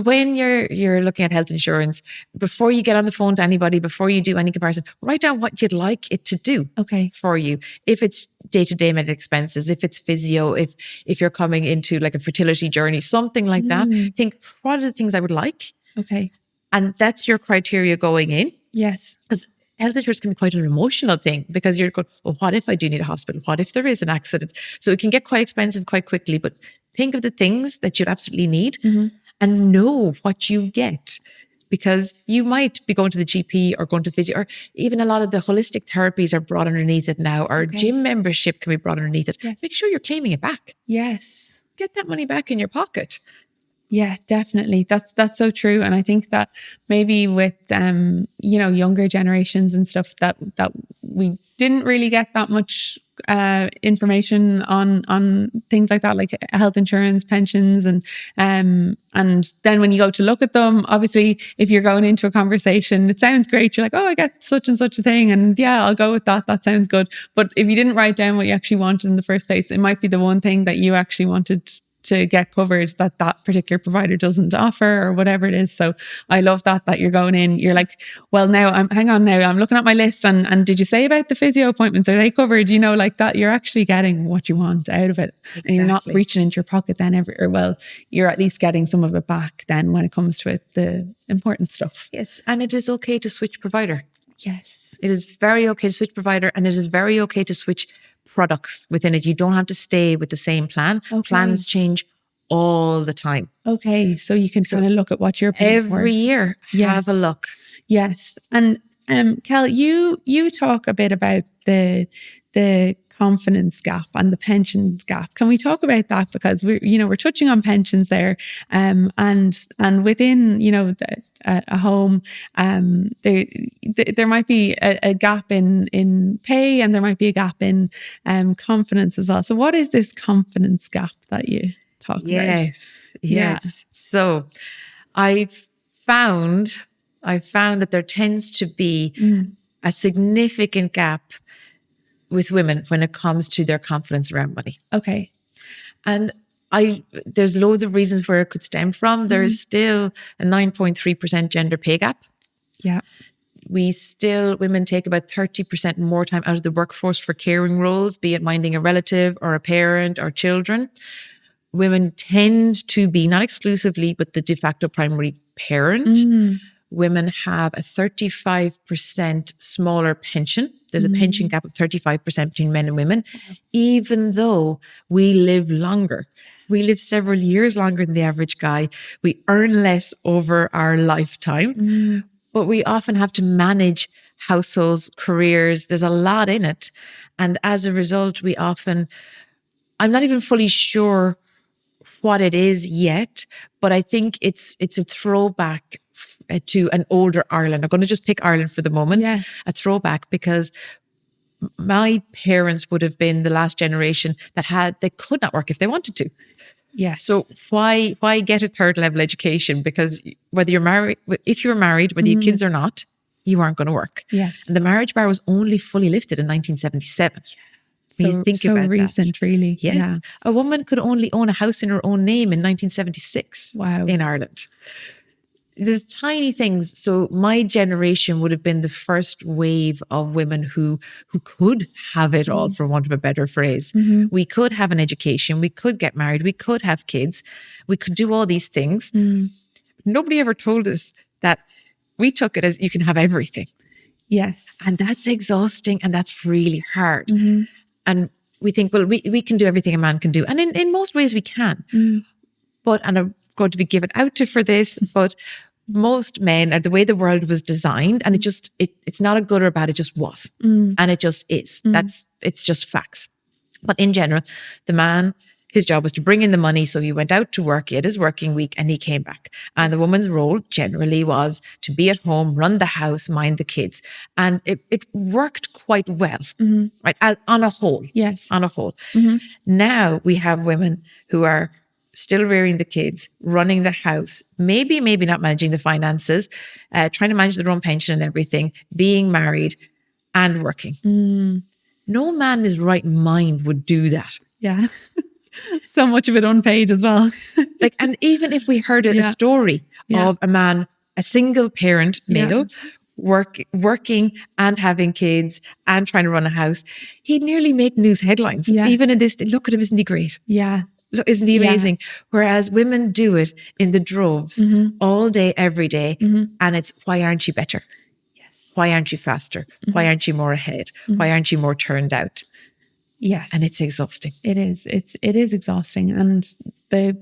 when you're looking at health insurance, before you get on the phone to anybody, before you do any comparison, write down what you'd like it to do. For you. If it's day-to-day medical expenses, if it's physio, if you're coming into like a fertility journey, something like that. Think, what are the things I would like? Okay, and that's your criteria going in. Yes. Because health insurance can be quite an emotional thing, because you're going, well, what if I do need a hospital? What if there is an accident? So it can get quite expensive quite quickly, but think of the things that you'd absolutely need and know what you get, because you might be going to the GP or going to physio, or even a lot of the holistic therapies are brought underneath it now, or gym membership can be brought underneath it. Yes. Make sure you're claiming it back. Yes. Get that money back in your pocket. Yeah, definitely. That's so true. And I think that maybe with, younger generations and stuff that we didn't really get that much information on things like that, like health insurance, pensions. And then when you go to look at them, obviously, if you're going into a conversation, it sounds great. You're like, oh, I get such and such a thing. And yeah, I'll go with that. That sounds good. But if you didn't write down what you actually wanted in the first place, it might be the one thing that you actually wanted to get covered that particular provider doesn't offer or whatever it is. So I love that you're going in, you're like, well, now I'm looking at my list and did you say about the physio appointments? Are they covered? You know, like that, you're actually getting what you want out of it. Exactly. And you're not reaching into your pocket then you're at least getting some of it back then when it comes to the important stuff. Yes. And it is okay to switch provider. Yes. It is very okay to switch provider, and it is very okay to switch products within it. You don't have to stay with the same plan. Okay. Plans change all the time. Okay. So you can kind of look at what you're paying for. Every year, have a look. Yes. And Kel, you talk a bit about the confidence gap and the pensions gap. Can we talk about that? Because we're touching on pensions there, and within a home, there might be a gap in pay, and there might be a gap in confidence as well. So what is this confidence gap that you talk about? Yes. Yeah. So I've found that there tends to be a significant gap with women when it comes to their confidence around money. Okay. And there's loads of reasons where it could stem from. There is still a 9.3% gender pay gap. Yeah. Women take about 30% more time out of the workforce for caring roles, be it minding a relative or a parent or children. Women tend to be, not exclusively, but the de facto primary parent. Women have a 35% smaller pension. There's a pension gap of 35% between men and women, even though we live longer. We live several years longer than the average guy. We earn less over our lifetime, but we often have to manage households, careers. There's a lot in it. And as a result, I'm not even fully sure what it is yet, but I think it's a throwback to an older Ireland. I'm going to just pick Ireland for the moment. Yes. A throwback, because my parents would have been the last generation they could not work if they wanted to. Yes. So why get a third level education? Because if you're married, whether you have kids or not, you aren't going to work. Yes. And the marriage bar was only fully lifted in 1977. So recent, that. really. Yes. Yeah. A woman could only own a house in her own name in 1976. Wow. In Ireland. There's tiny things. So my generation would have been the first wave of women who could have it all, for want of a better phrase. We could have an education. We could get married. We could have kids. We could do all these things. Nobody ever told us that. We took it as you can have everything. Yes. And that's exhausting, and that's really hard. And we think, well, we can do everything a man can do. And in most ways we can. But, and I'm going to be given out to for this, but most men are the way the world was designed, and it's not a good or bad, it just was. And it just is. It's just facts. But in general, the man, his job was to bring in the money. So he went out to work, he had his working week, and he came back. And the woman's role generally was to be at home, run the house, mind the kids. And it worked quite well, right? On a whole. Yes. On a whole. Now we have women who are still rearing the kids, running the house, maybe not managing the finances, trying to manage their own pension and everything, being married and working. No man in his right mind would do that. Yeah. So much of it unpaid as well. And even if we heard a story of a man, a single parent male, working and having kids and trying to run a house, he'd nearly make news headlines. Yeah. Even in this, look at him, isn't he great? Yeah. Look, isn't he amazing? Whereas women do it in the droves all day, every day. And it's, why aren't you better? Yes. Why aren't you faster? Why aren't you more ahead? Why aren't you more turned out? Yes. And it's exhausting. It is. It is exhausting. And the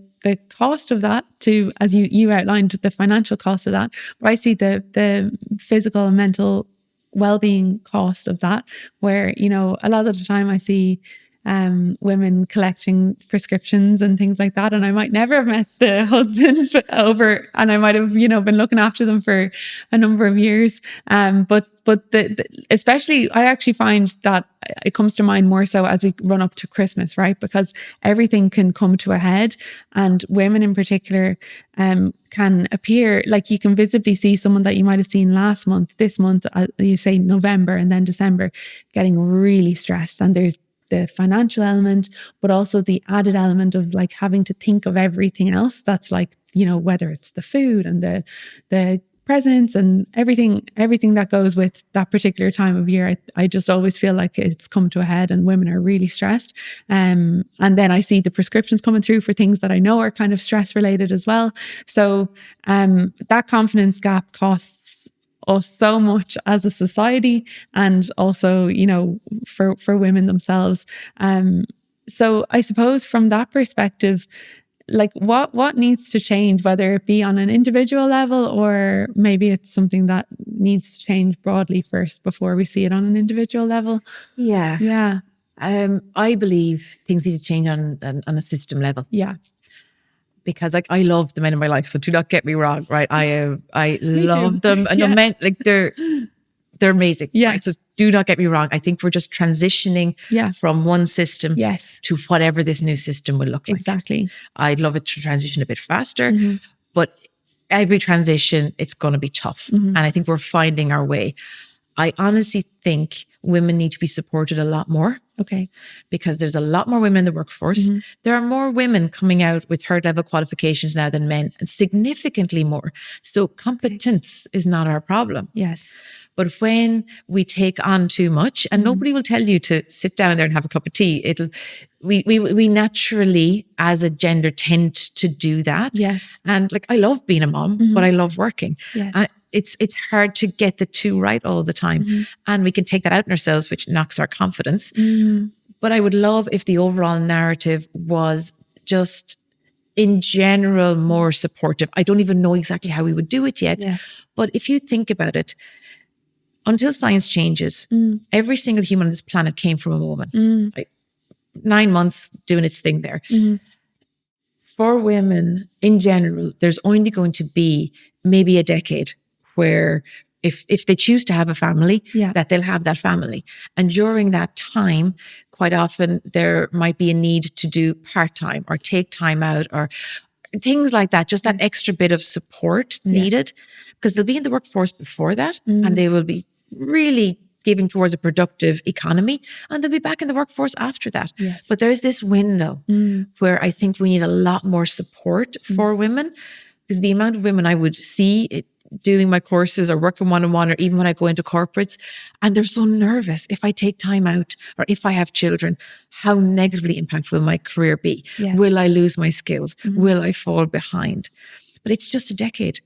cost of that, too, as you outlined, the financial cost of that, but I see the physical and mental well-being cost of that, where, a lot of the time I see women collecting prescriptions and things like that, and I might never have met the husband over, and I might have been looking after them for a number of years, but especially I actually find that it comes to mind more so as we run up to Christmas, right? Because everything can come to a head, and women in particular can appear like you can visibly see someone that you might have seen last month, this month, you say November and then December, getting really stressed, and there's the financial element, but also the added element of like having to think of everything else. That's like, you know, whether it's the food and the presents and everything that goes with that particular time of year. I just always feel like it's come to a head and women are really stressed. And then I see the prescriptions coming through for things that I know are kind of stress related as well. So that confidence gap costs us so much as a society, and also, you know, for women themselves. So I suppose from that perspective, like what needs to change, whether it be on an individual level or maybe it's something that needs to change broadly first before we see it on an individual level? Yeah. I believe things need to change on a system level. Yeah. Because like I love the men in my life, so do not get me wrong, right? I love them, and the men, like they're amazing. Yeah. Right? So do not get me wrong. I think we're just transitioning from one system to whatever this new system will look like. Exactly. I'd love it to transition a bit faster, but every transition, it's going to be tough. And I think we're finding our way. I honestly think women need to be supported a lot more. Okay. Because there's a lot more women in the workforce. There are more women coming out with third level qualifications now than men, and significantly more. So competence is not our problem. Yes. But when we take on too much, and nobody will tell you to sit down there and have a cup of tea, we naturally as a gender tend to do that. Yes. And like, I love being a mom, but I love working. Yes. It's hard to get the two right all the time. And we can take that out in ourselves, which knocks our confidence. But I would love if the overall narrative was just in general more supportive. I don't even know exactly how we would do it yet. Yes. But if you think about it, until science changes, every single human on this planet came from a woman. Like 9 months doing its thing there. For women in general, there's only going to be maybe a decade where if they choose to have a family, that they'll have that family. And during that time, quite often there might be a need to do part-time or take time out or things like that, just that extra bit of support needed, because they'll be in the workforce before that and they will be really giving towards a productive economy, and they'll be back in the workforce after that. But there's this window where I think we need a lot more support for women, because the amount of women I would see doing my courses or working one-on-one, or even when I go into corporates, and they're so nervous if I take time out or if I have children, how negatively impactful will my career be? Will I lose my skills? Will I fall behind? But it's just a decade.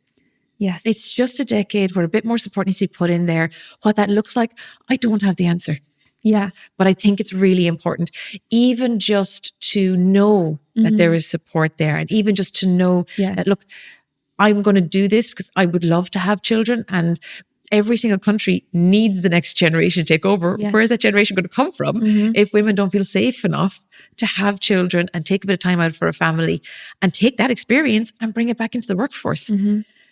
Yes. It's just a decade where a bit more support needs to be put in there. What that looks like, I don't have the answer. Yeah. But I think it's really important, even just to know that there is support there, and even just to know that, look, I'm going to do this because I would love to have children, and every single country needs the next generation to take over. Where is that generation going to come from if women don't feel safe enough to have children and take a bit of time out for a family and take that experience and bring it back into the workforce?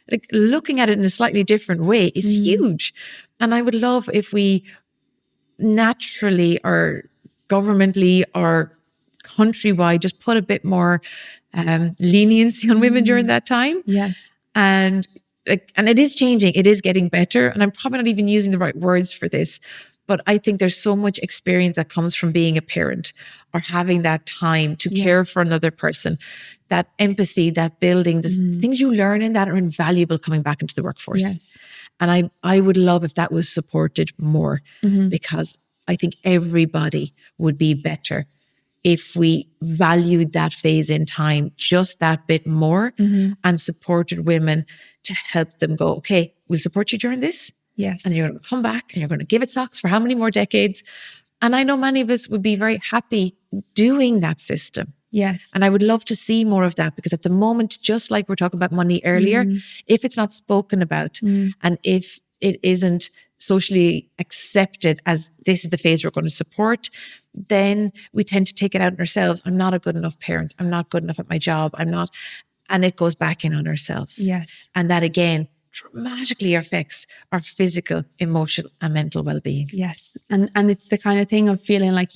Like, looking at it in a slightly different way is huge. And I would love if we naturally or governmentally or countrywide just put a bit more leniency on women during that time. Yes. And it is changing. It is getting better. And I'm probably not even using the right words for this, but I think there's so much experience that comes from being a parent or having that time to care for another person. That empathy, that building, the things you learn in that are invaluable coming back into the workforce. Yes. And I would love if that was supported more, because I think everybody would be better if we valued that phase in time just that bit more and supported women to help them go, okay, we'll support you during this. Yes. And you're going to come back and you're going to give it socks for how many more decades? And I know many of us would be very happy doing that system. Yes. And I would love to see more of that, because at the moment, just like we're talking about money earlier, if it's not spoken about and if it isn't socially accepted as this is the phase we're going to support, then we tend to take it out on ourselves. I'm not a good enough parent. I'm not good enough at my job. I'm not. And it goes back in on ourselves. Yes. And that again dramatically affects our physical, emotional and mental well-being. Yes. And it's the kind of thing of feeling like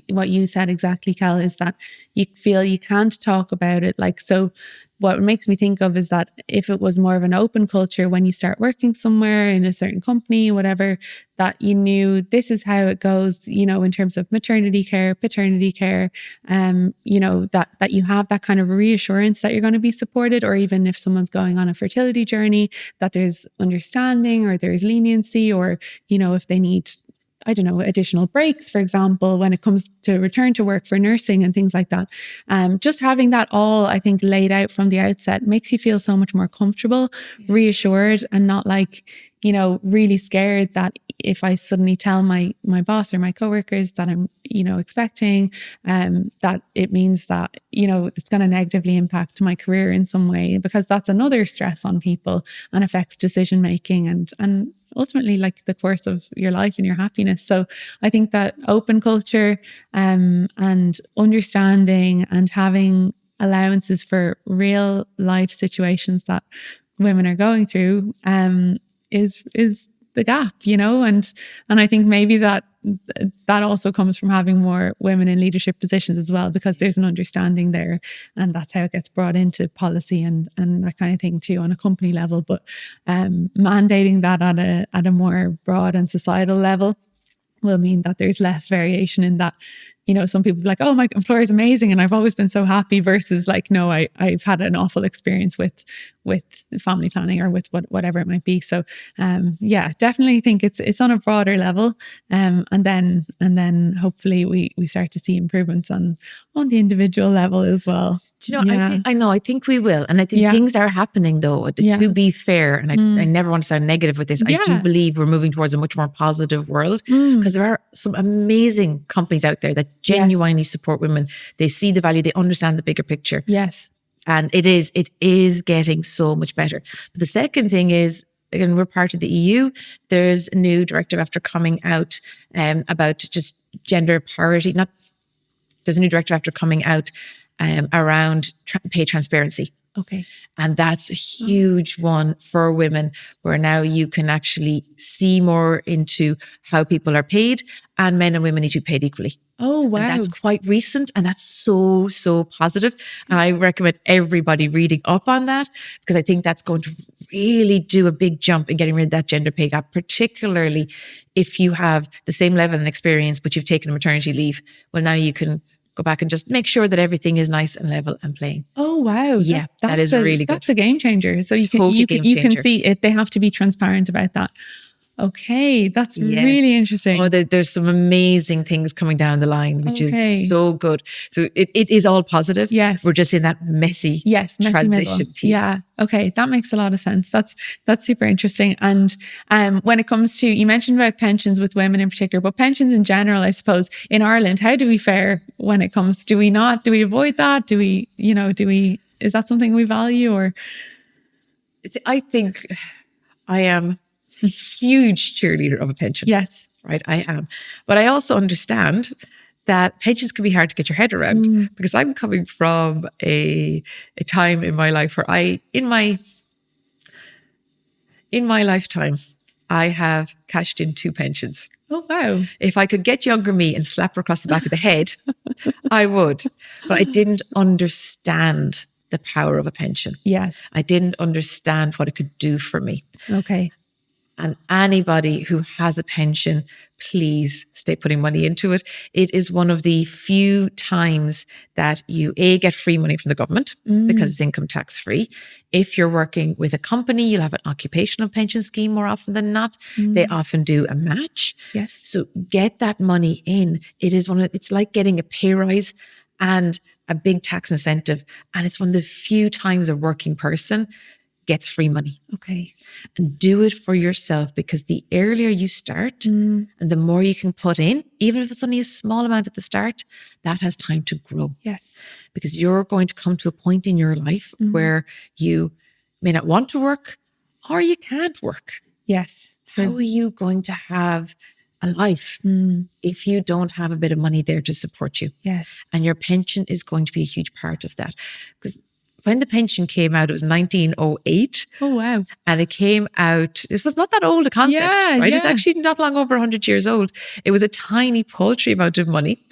what you said exactly, Kel, is that you feel you can't talk about it. Like, so what it makes me think of is that if it was more of an open culture when you start working somewhere in a certain company, whatever, that you knew this is how it goes, in terms of maternity care, paternity care, that you have that kind of reassurance that you're going to be supported, or even if someone's going on a fertility journey, that there's understanding or there's leniency, or, if they need, I don't know, additional breaks, for example, when it comes to return to work for nursing and things like that. Just having that all, I think, laid out from the outset makes you feel so much more comfortable, reassured, and not like, really scared that if I suddenly tell my boss or my coworkers that I'm, expecting, that it means that, it's going to negatively impact my career in some way, because that's another stress on people and affects decision making and ultimately like the course of your life and your happiness. So I think that open culture and understanding and having allowances for real life situations that women are going through is the gap, and I think maybe that also comes from having more women in leadership positions as well, because there's an understanding there, and that's how it gets brought into policy and that kind of thing too on a company level. But mandating that at a more broad and societal level will mean that there's less variation in that. Some people be like, oh, my employer is amazing and I've always been so happy, versus like, no, I've had an awful experience with family planning or with whatever it might be. So definitely think it's on a broader level. And then hopefully we start to see improvements on the individual level as well. Do you know, I think we will. And I think things are happening though, to be fair. And I never want to sound negative with this. I do believe we're moving towards a much more positive world, because there are some amazing companies out there that genuinely support women. They see the value, they understand the bigger picture. Yes. And it is getting so much better. But the second thing is, again, we're part of the EU. There's a new directive after coming out about just gender parity. There's a new directive after coming out around pay transparency. Okay. And that's a huge one for women, where now you can actually see more into how people are paid, and men and women need to be paid equally. Oh, wow. And that's quite recent, and that's so, so positive. And I recommend everybody reading up on that, because I think that's going to really do a big jump in getting rid of that gender pay gap, particularly if you have the same level of experience, but you've taken a maternity leave. Well, now you can go back and just make sure that everything is nice and level and playing. Oh, wow. Yeah, that is really good. That's a game changer. So you Totally can see it. They have to be transparent about that. Okay, that's really interesting. Oh, there's some amazing things coming down the line, which is so good. So it is all positive. Yes. We're just in that messy transition middle piece. Yeah. Okay, that makes a lot of sense. That's super interesting. And when it comes to, you mentioned about pensions with women in particular, but pensions in general, I suppose, in Ireland, how do we fare when it comes? Do we avoid that? Is that something we value, or? I think I am a huge cheerleader of a pension. Yes. Right, I am. But I also understand that pensions can be hard to get your head around, because I'm coming from a time in my life where in my lifetime, I have cashed in 2 pensions. Oh, wow. If I could get younger me and slap her across the back of the head, I would. But I didn't understand the power of a pension. Yes. I didn't understand what it could do for me. Okay. And anybody who has a pension, please stay putting money into it. It is one of the few times that you get free money from the government, because it's income tax free. If you're working with a company, you'll have an occupational pension scheme more often than not. They often do a match. Yes. So get that money in. It's like getting a pay rise and a big tax incentive. And it's one of the few times a working person gets free money. Okay. And do it for yourself, because the earlier you start and the more you can put in, even if it's only a small amount at the start, that has time to grow. Yes. Because you're going to come to a point in your life where you may not want to work, or you can't work. Yes. How are you going to have a life if you don't have a bit of money there to support you? Yes. And your pension is going to be a huge part of that. Because when the pension came out, it was 1908. Oh, wow. And it came out, this was not that old a concept, right? Yeah. It's actually not long over 100 years old. It was a tiny, paltry amount of money.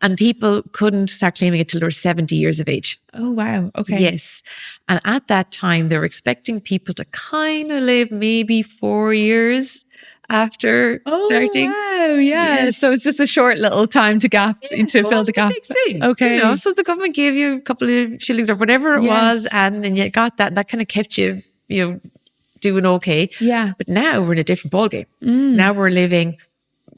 And people couldn't start claiming it till they were 70 years of age. Oh, wow. Okay. Yes. And at that time, they were expecting people to kind of live maybe 4 years after starting. Wow. Yeah. Yes. So it's just a short little time to gap Yeah, to so it fill the wasn't a gap. big thing. Okay. You know, so the government gave you a couple of shillings or whatever it was, and then you got that, and that kind of kept you, doing okay. Yeah. But now we're in a different ballgame. Now we're living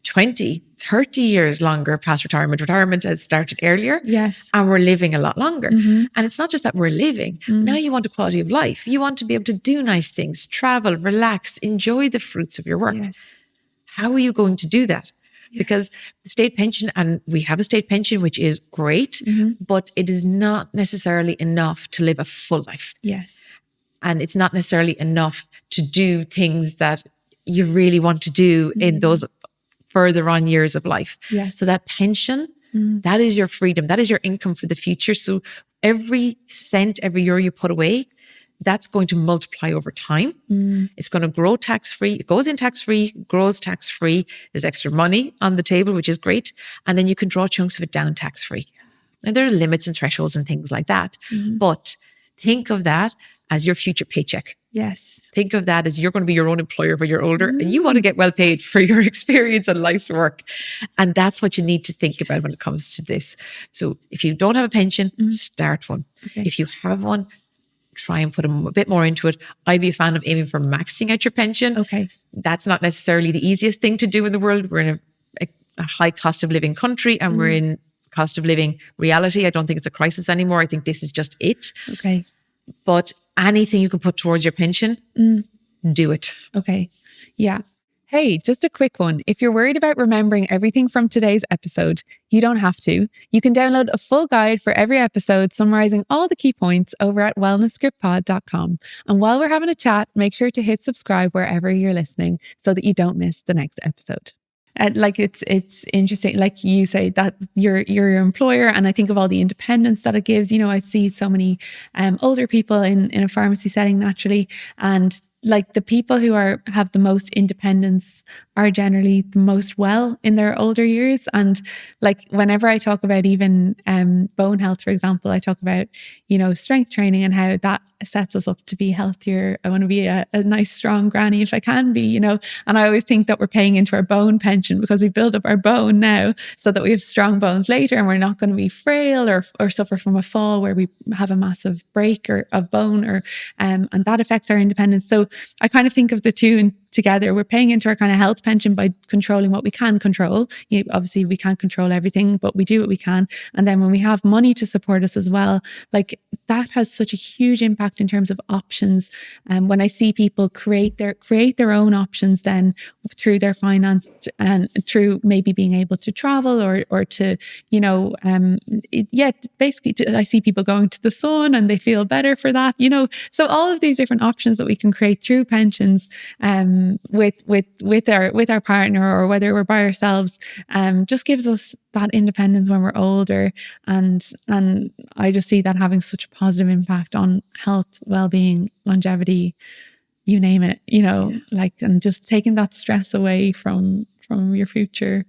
20, 30 years longer past retirement. Retirement has started earlier. Yes. And we're living a lot longer. And it's not just that we're living. Now you want a quality of life. You want to be able to do nice things, travel, relax, enjoy the fruits of your work. Yes. How are you going to do that? Because the state pension, and we have a state pension, which is great, but it is not necessarily enough to live a full life. Yes. And it's not necessarily enough to do things that you really want to do in those further on years of life. Yes. So that pension, that is your freedom. That is your income for the future. So every cent, every euro you put away, that's going to multiply over time. It's going to grow tax-free. It goes in tax-free, grows tax-free. There's extra money on the table, which is great. And then you can draw chunks of it down tax-free. And there are limits and thresholds and things like that. But think of that as your future paycheck. Yes. Think of that as you're going to be your own employer when you're older, and you want to get well paid for your experience and life's work. And that's what you need to think about when it comes to this. So if you don't have a pension, start one. Okay. If you have one, try and put a bit more into it. I'd be a fan of aiming for maxing out your pension. Okay. That's not necessarily the easiest thing to do in the world. We're in a high cost of living country, and we're in cost of living reality. I don't think it's a crisis anymore. I think this is just it. Okay. But anything you can put towards your pension, do it. Okay. Yeah. Hey, just a quick one. If you're worried about remembering everything from today's episode, you don't have to. You can download a full guide for every episode summarizing all the key points over at wellnessscriptpod.com. And while we're having a chat, make sure to hit subscribe wherever you're listening so that you don't miss the next episode. It's interesting, like you say, that you're your employer, and I think of all the independence that it gives. I see so many older people in a pharmacy setting naturally, and like the people who have the most independence are generally the most well in their older years. And like whenever I talk about even bone health, for example, I talk about, strength training and how that sets us up to be healthier. I want to be a nice, strong granny if I can be, and I always think that we're paying into our bone pension because we build up our bone now so that we have strong bones later, and we're not going to be frail or suffer from a fall where we have a massive break of bone and that affects our independence. So I kind of think of the two together. We're paying into our kind of health pension by controlling what we can control. Obviously we can't control everything, but we do what we can. And then when we have money to support us as well, like that has such a huge impact in terms of options. And when I see people create their own options then through their finance and through maybe being able to travel or to, basically I see people going to the sun and they feel better for that, So all of these different options that we can create through pensions, with our partner, or whether we're by ourselves, just gives us that independence when we're older, and I just see that having such a positive impact on health, well-being, longevity, you name it, and just taking that stress away from your future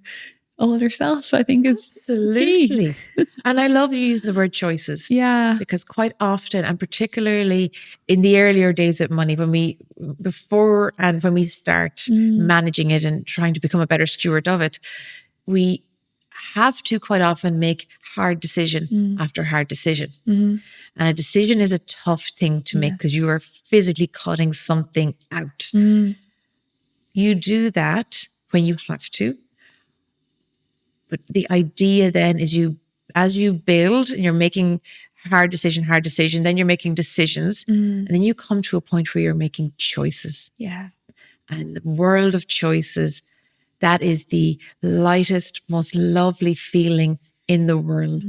older self, I think is absolutely key. And I love you using the word choices. Yeah. Because quite often, and particularly in the earlier days of money, when we start managing it and trying to become a better steward of it, we have to quite often make hard decision after hard decision. And a decision is a tough thing to make because you are physically cutting something out. You do that when you have to. But the idea then is as you build and you're making hard decision, then you're making decisions. And then you come to a point where you're making choices. Yeah. And the world of choices, that is the lightest, most lovely feeling in the world.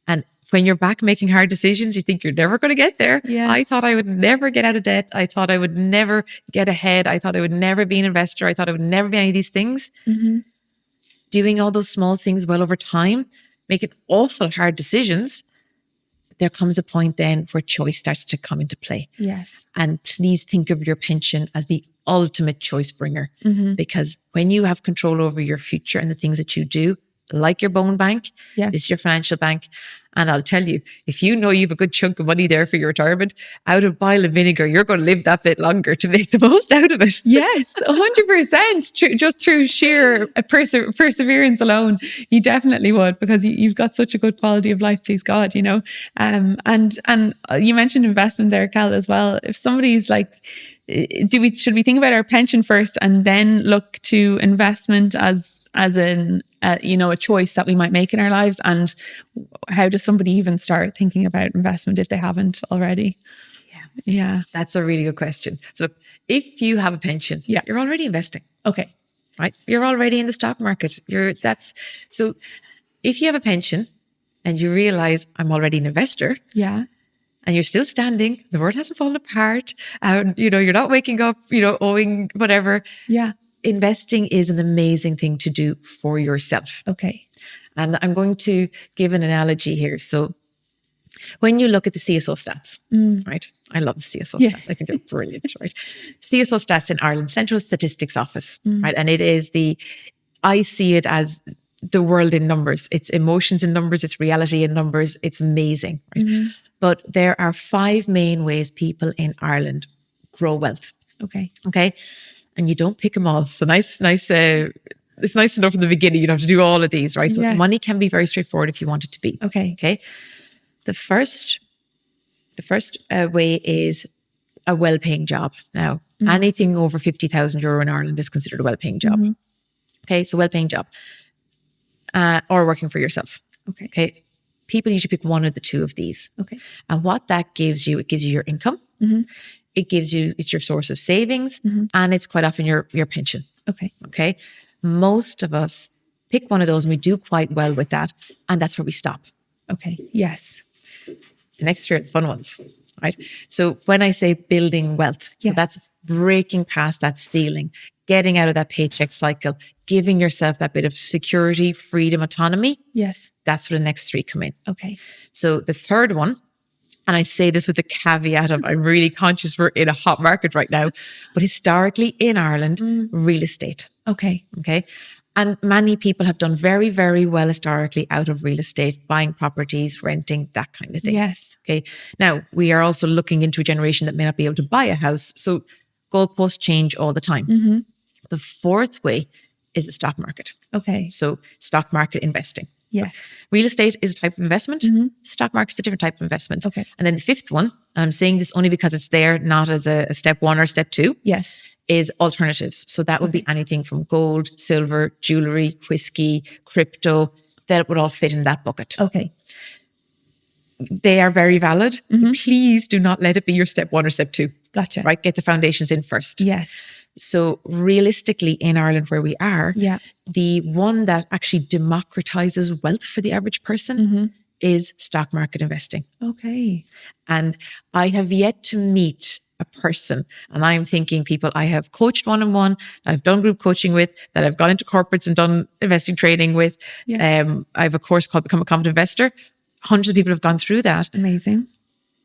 And when you're back making hard decisions, you think you're never going to get there. Yes. I thought I would never get out of debt. I thought I would never get ahead. I thought I would never be an investor. I thought I would never be any of these things. Doing all those small things well over time, making awful hard decisions. There comes a point then where choice starts to come into play. Yes. And please think of your pension as the ultimate choice bringer. Because when you have control over your future and the things that you do, like your bone bank. Yes. This is your financial bank. And I'll tell you, if you know you have a good chunk of money there for your retirement, out of bile and vinegar, you're going to live that bit longer to make the most out of it. Yes, 100%. Just through sheer perseverance alone, you definitely would, because you've got such a good quality of life, please God, you know. And you mentioned investment there, Kel, as well. If somebody's like, should we think about our pension first and then look to investment as a choice that we might make in our lives? And how does somebody even start thinking about investment if they haven't already? Yeah. That's a really good question. So if you have a pension, you're already investing. Okay. Right? You're already in the stock market. So if you have a pension and you realize I'm already an investor. Yeah. And you're still standing, the world hasn't fallen apart, you're not waking up, owing whatever. Yeah. Investing is an amazing thing to do for yourself. Okay. And I'm going to give an analogy here. So when you look at the CSO stats, right? I love the CSO stats. I think they're brilliant, right? CSO stats in Ireland, Central Statistics Office, right? And I see it as the world in numbers. It's emotions in numbers, it's reality in numbers. It's amazing, right? But there are 5 main ways people in Ireland grow wealth. Okay. And you don't pick them all. So it's nice to know from the beginning you don't have to do all of these, right? So money can be very straightforward if you want it to be. Okay. The first way is a well-paying job. Now, anything over 50,000 euro in Ireland is considered a well-paying job. Okay, so well-paying job. Or working for yourself. Okay. People usually pick one of the 2 of these. Okay. And what that gives you, it gives you your income. It's your source of savings, and it's quite often your pension. Okay. Most of us pick one of those and we do quite well with that. And that's where we stop. Okay. Yes. The next year, it's fun ones, right? So when I say building wealth, so that's breaking past that ceiling, getting out of that paycheck cycle, giving yourself that bit of security, freedom, autonomy. Yes. That's where the next 3 come in. Okay. So the third one, and I say this with the caveat of I'm really conscious we're in a hot market right now, but historically in Ireland, real estate. Okay. And many people have done very, very well historically out of real estate, buying properties, renting, that kind of thing. Yes. Okay. Now, we are also looking into a generation that may not be able to buy a house. So goalposts change all the time. The fourth way is the stock market. Okay. So stock market investing. Yes. So real estate is a type of investment. Stock market is a different type of investment. Okay. And then the fifth one, and I'm saying this only because it's there, not as a step 1 or step 2. Yes. Is alternatives. So that would be anything from gold, silver, jewelry, whiskey, crypto, that would all fit in that bucket. Okay. They are very valid. Please do not let it be your step 1 or step 2. Gotcha. Right? Get the foundations in first. Yes. So realistically in Ireland where we are, the one that actually democratizes wealth for the average person is stock market investing. Okay. And I have yet to meet a person, and I'm thinking people I have coached one-on-one, I've done group coaching with, that I've gone into corporates and done investing training with. I have a course called Become a Confident Investor. Hundreds of people have gone through that. Amazing.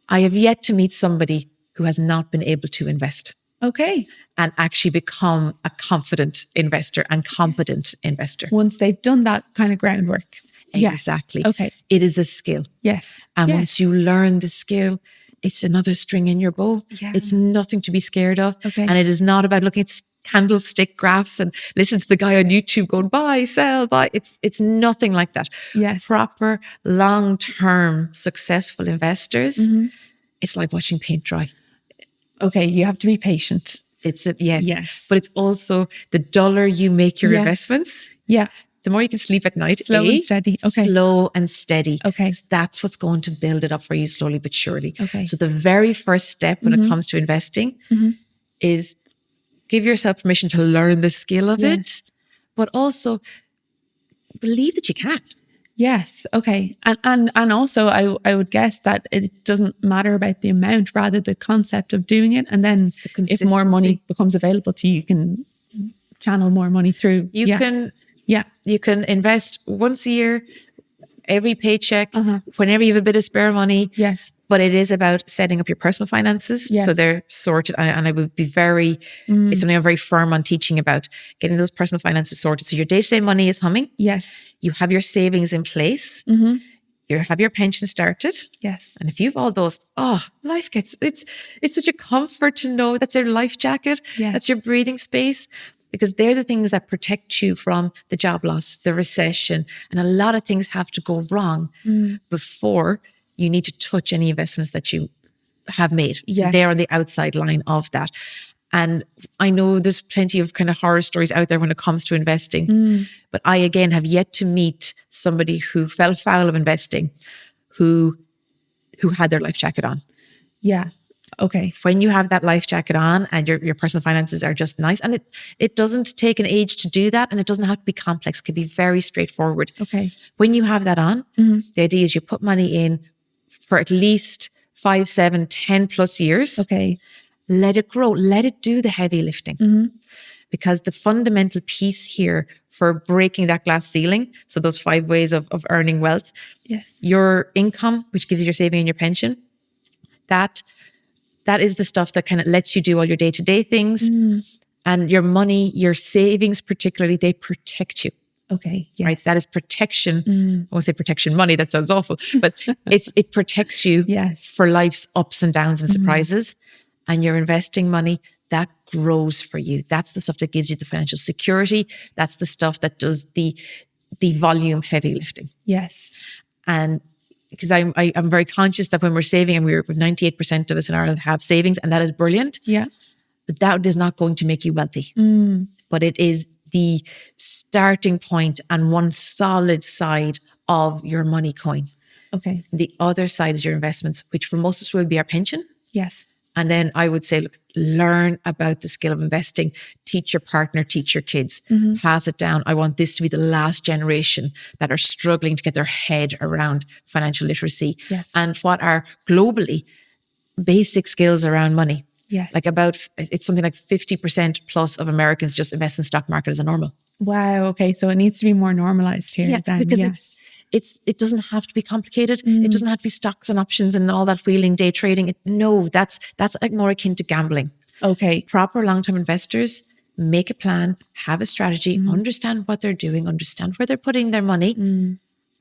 I have yet to meet somebody who has not been able to invest. Okay. And actually become a confident investor and competent investor. Once they've done that kind of groundwork. Exactly. Yes. Okay. It is a skill. Yes. And once you learn the skill, it's another string in your bow. Yeah. It's nothing to be scared of. Okay. And it is not about looking at candlestick graphs and listen to the guy on YouTube going, buy, sell, buy. It's nothing like that. Yes. Proper, long-term, successful investors, it's like watching paint dry. Okay, you have to be patient. Yes. But it's also the duller you make your investments. Yeah. The more you can sleep at night. Slow and steady. Okay. Slow and steady. Okay. That's what's going to build it up for you slowly but surely. Okay. So the very first step when it comes to investing is give yourself permission to learn the skill of it, but also believe that you can. Yes. Okay. And also I would guess that it doesn't matter about the amount, rather the concept of doing it. And then if more money becomes available to you, you can channel more money through. You can invest once a year, every paycheck, whenever you have a bit of spare money. Yes. But it is about setting up your personal finances. Yes. So they're sorted. And I would be it's something I'm very firm on teaching about, getting those personal finances sorted. So your day-to-day money is humming. Yes. You have your savings in place. You have your pension started. Yes. And if you've all those, life it's such a comfort to know that's your life jacket. Yes. That's your breathing space. Because they're the things that protect you from the job loss, the recession. And a lot of things have to go wrong before you need to touch any investments that you have made. Yes. So they're on the outside line of that. And I know there's plenty of kind of horror stories out there when it comes to investing. But I, again, have yet to meet somebody who fell foul of investing, who had their life jacket on. Yeah. Okay. When you have that life jacket on and your personal finances are just nice, and it doesn't take an age to do that, and it doesn't have to be complex. It can be very straightforward. Okay. When you have that on, the idea is you put money in for at least 5, 7, 10 plus years. Okay. Let it grow. Let it do the heavy lifting. Because the fundamental piece here for breaking that glass ceiling, so those 5 ways of earning wealth, Yes. your income, which gives you your saving and your pension, that is the stuff that kind of lets you do all your day-to-day things. And your money, your savings particularly, they protect you. Okay. Yes. Right? That is protection. I won't say protection money, that sounds awful, but it protects you Yes. for life's ups and downs and surprises. And your investing money, that grows for you. That's the stuff that gives you the financial security. That's the stuff that does the volume heavy lifting. Yes. And because I'm very conscious that when we're saving, and we're with 98% of us in Ireland have savings, and that is brilliant. Yeah. But that is not going to make you wealthy. But it is the starting point and one solid side of your money coin. Okay. The other side is your investments, which for most of us will be our pension. Yes. And then I would say, look, learn about the skill of investing. Teach your partner, teach your kids, pass it down. I want this to be the last generation that are struggling to get their head around financial literacy. Yes. And what are globally basic skills around money. Yes. Like it's something like 50% plus of Americans just invest in the stock market as a normal. Wow. Okay. So it needs to be more normalized here. Yeah, then. because it doesn't have to be complicated. It doesn't have to be stocks and options and all that wheeling, day trading. That's like more akin to gambling. Okay. Proper long-term investors make a plan, have a strategy, understand what they're doing, understand where they're putting their money. And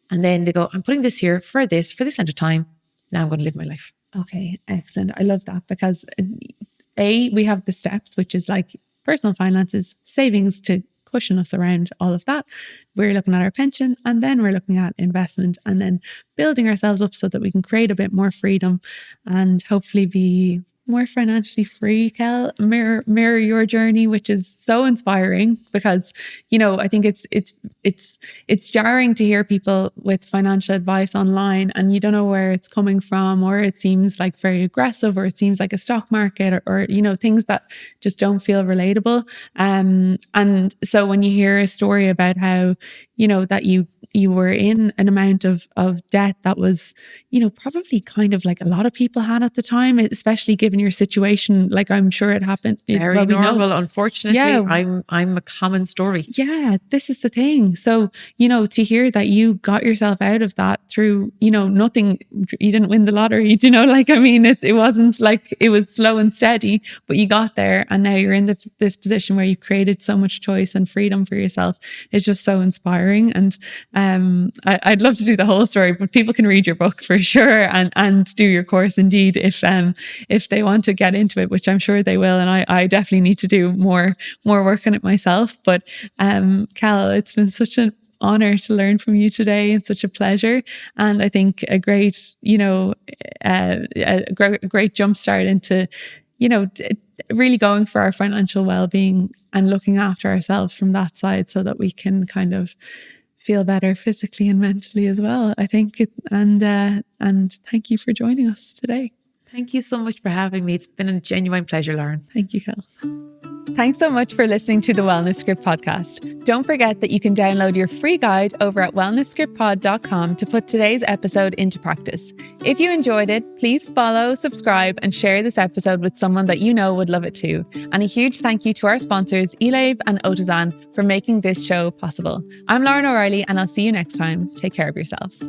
then they go, I'm putting this here for this amount of time. Now I'm going to live my life. Okay. Excellent. I love that because we have the steps, which is like personal finances, savings to pushing us around all of that. We're looking at our pension, and then we're looking at investment, and then building ourselves up so that we can create a bit more freedom and hopefully be more financially free. Kel, mirror your journey, which is so inspiring because, I think it's jarring to hear people with financial advice online and you don't know where it's coming from, or it seems like very aggressive, or it seems like a stock market, or things that just don't feel relatable. And so when you hear a story about how, that you were in an amount of debt that was, probably kind of like a lot of people had at the time, especially given your situation. Like I'm sure it happened. Very normal, unfortunately. Yeah. I'm a common story. Yeah, this is the thing. So, to hear that you got yourself out of that through, nothing, you didn't win the lottery, it wasn't like it was slow and steady, but you got there and now you're in this position where you created so much choice and freedom for yourself. It's just so inspiring. And I'd love to do the whole story, but people can read your book for sure and do your course indeed if they want to get into it, which I'm sure they will. And I definitely need to do more work on it myself. But Kel, it's been such an honor to learn from you today and such a pleasure. And I think a great, a great jumpstart into, really going for our financial well-being and looking after ourselves from that side so that we can kind of feel better physically and mentally as well, I think. And thank you for joining us today. Thank you so much for having me. It's been a genuine pleasure, Lauren. Thank you, Kel. Thanks so much for listening to the Wellness Script podcast. Don't forget that you can download your free guide over at wellnessscriptpod.com to put today's episode into practice. If you enjoyed it, please follow, subscribe, and share this episode with someone that you know would love it too. And a huge thank you to our sponsors, Elave and Otazan, for making this show possible. I'm Lauren O'Reilly, and I'll see you next time. Take care of yourselves.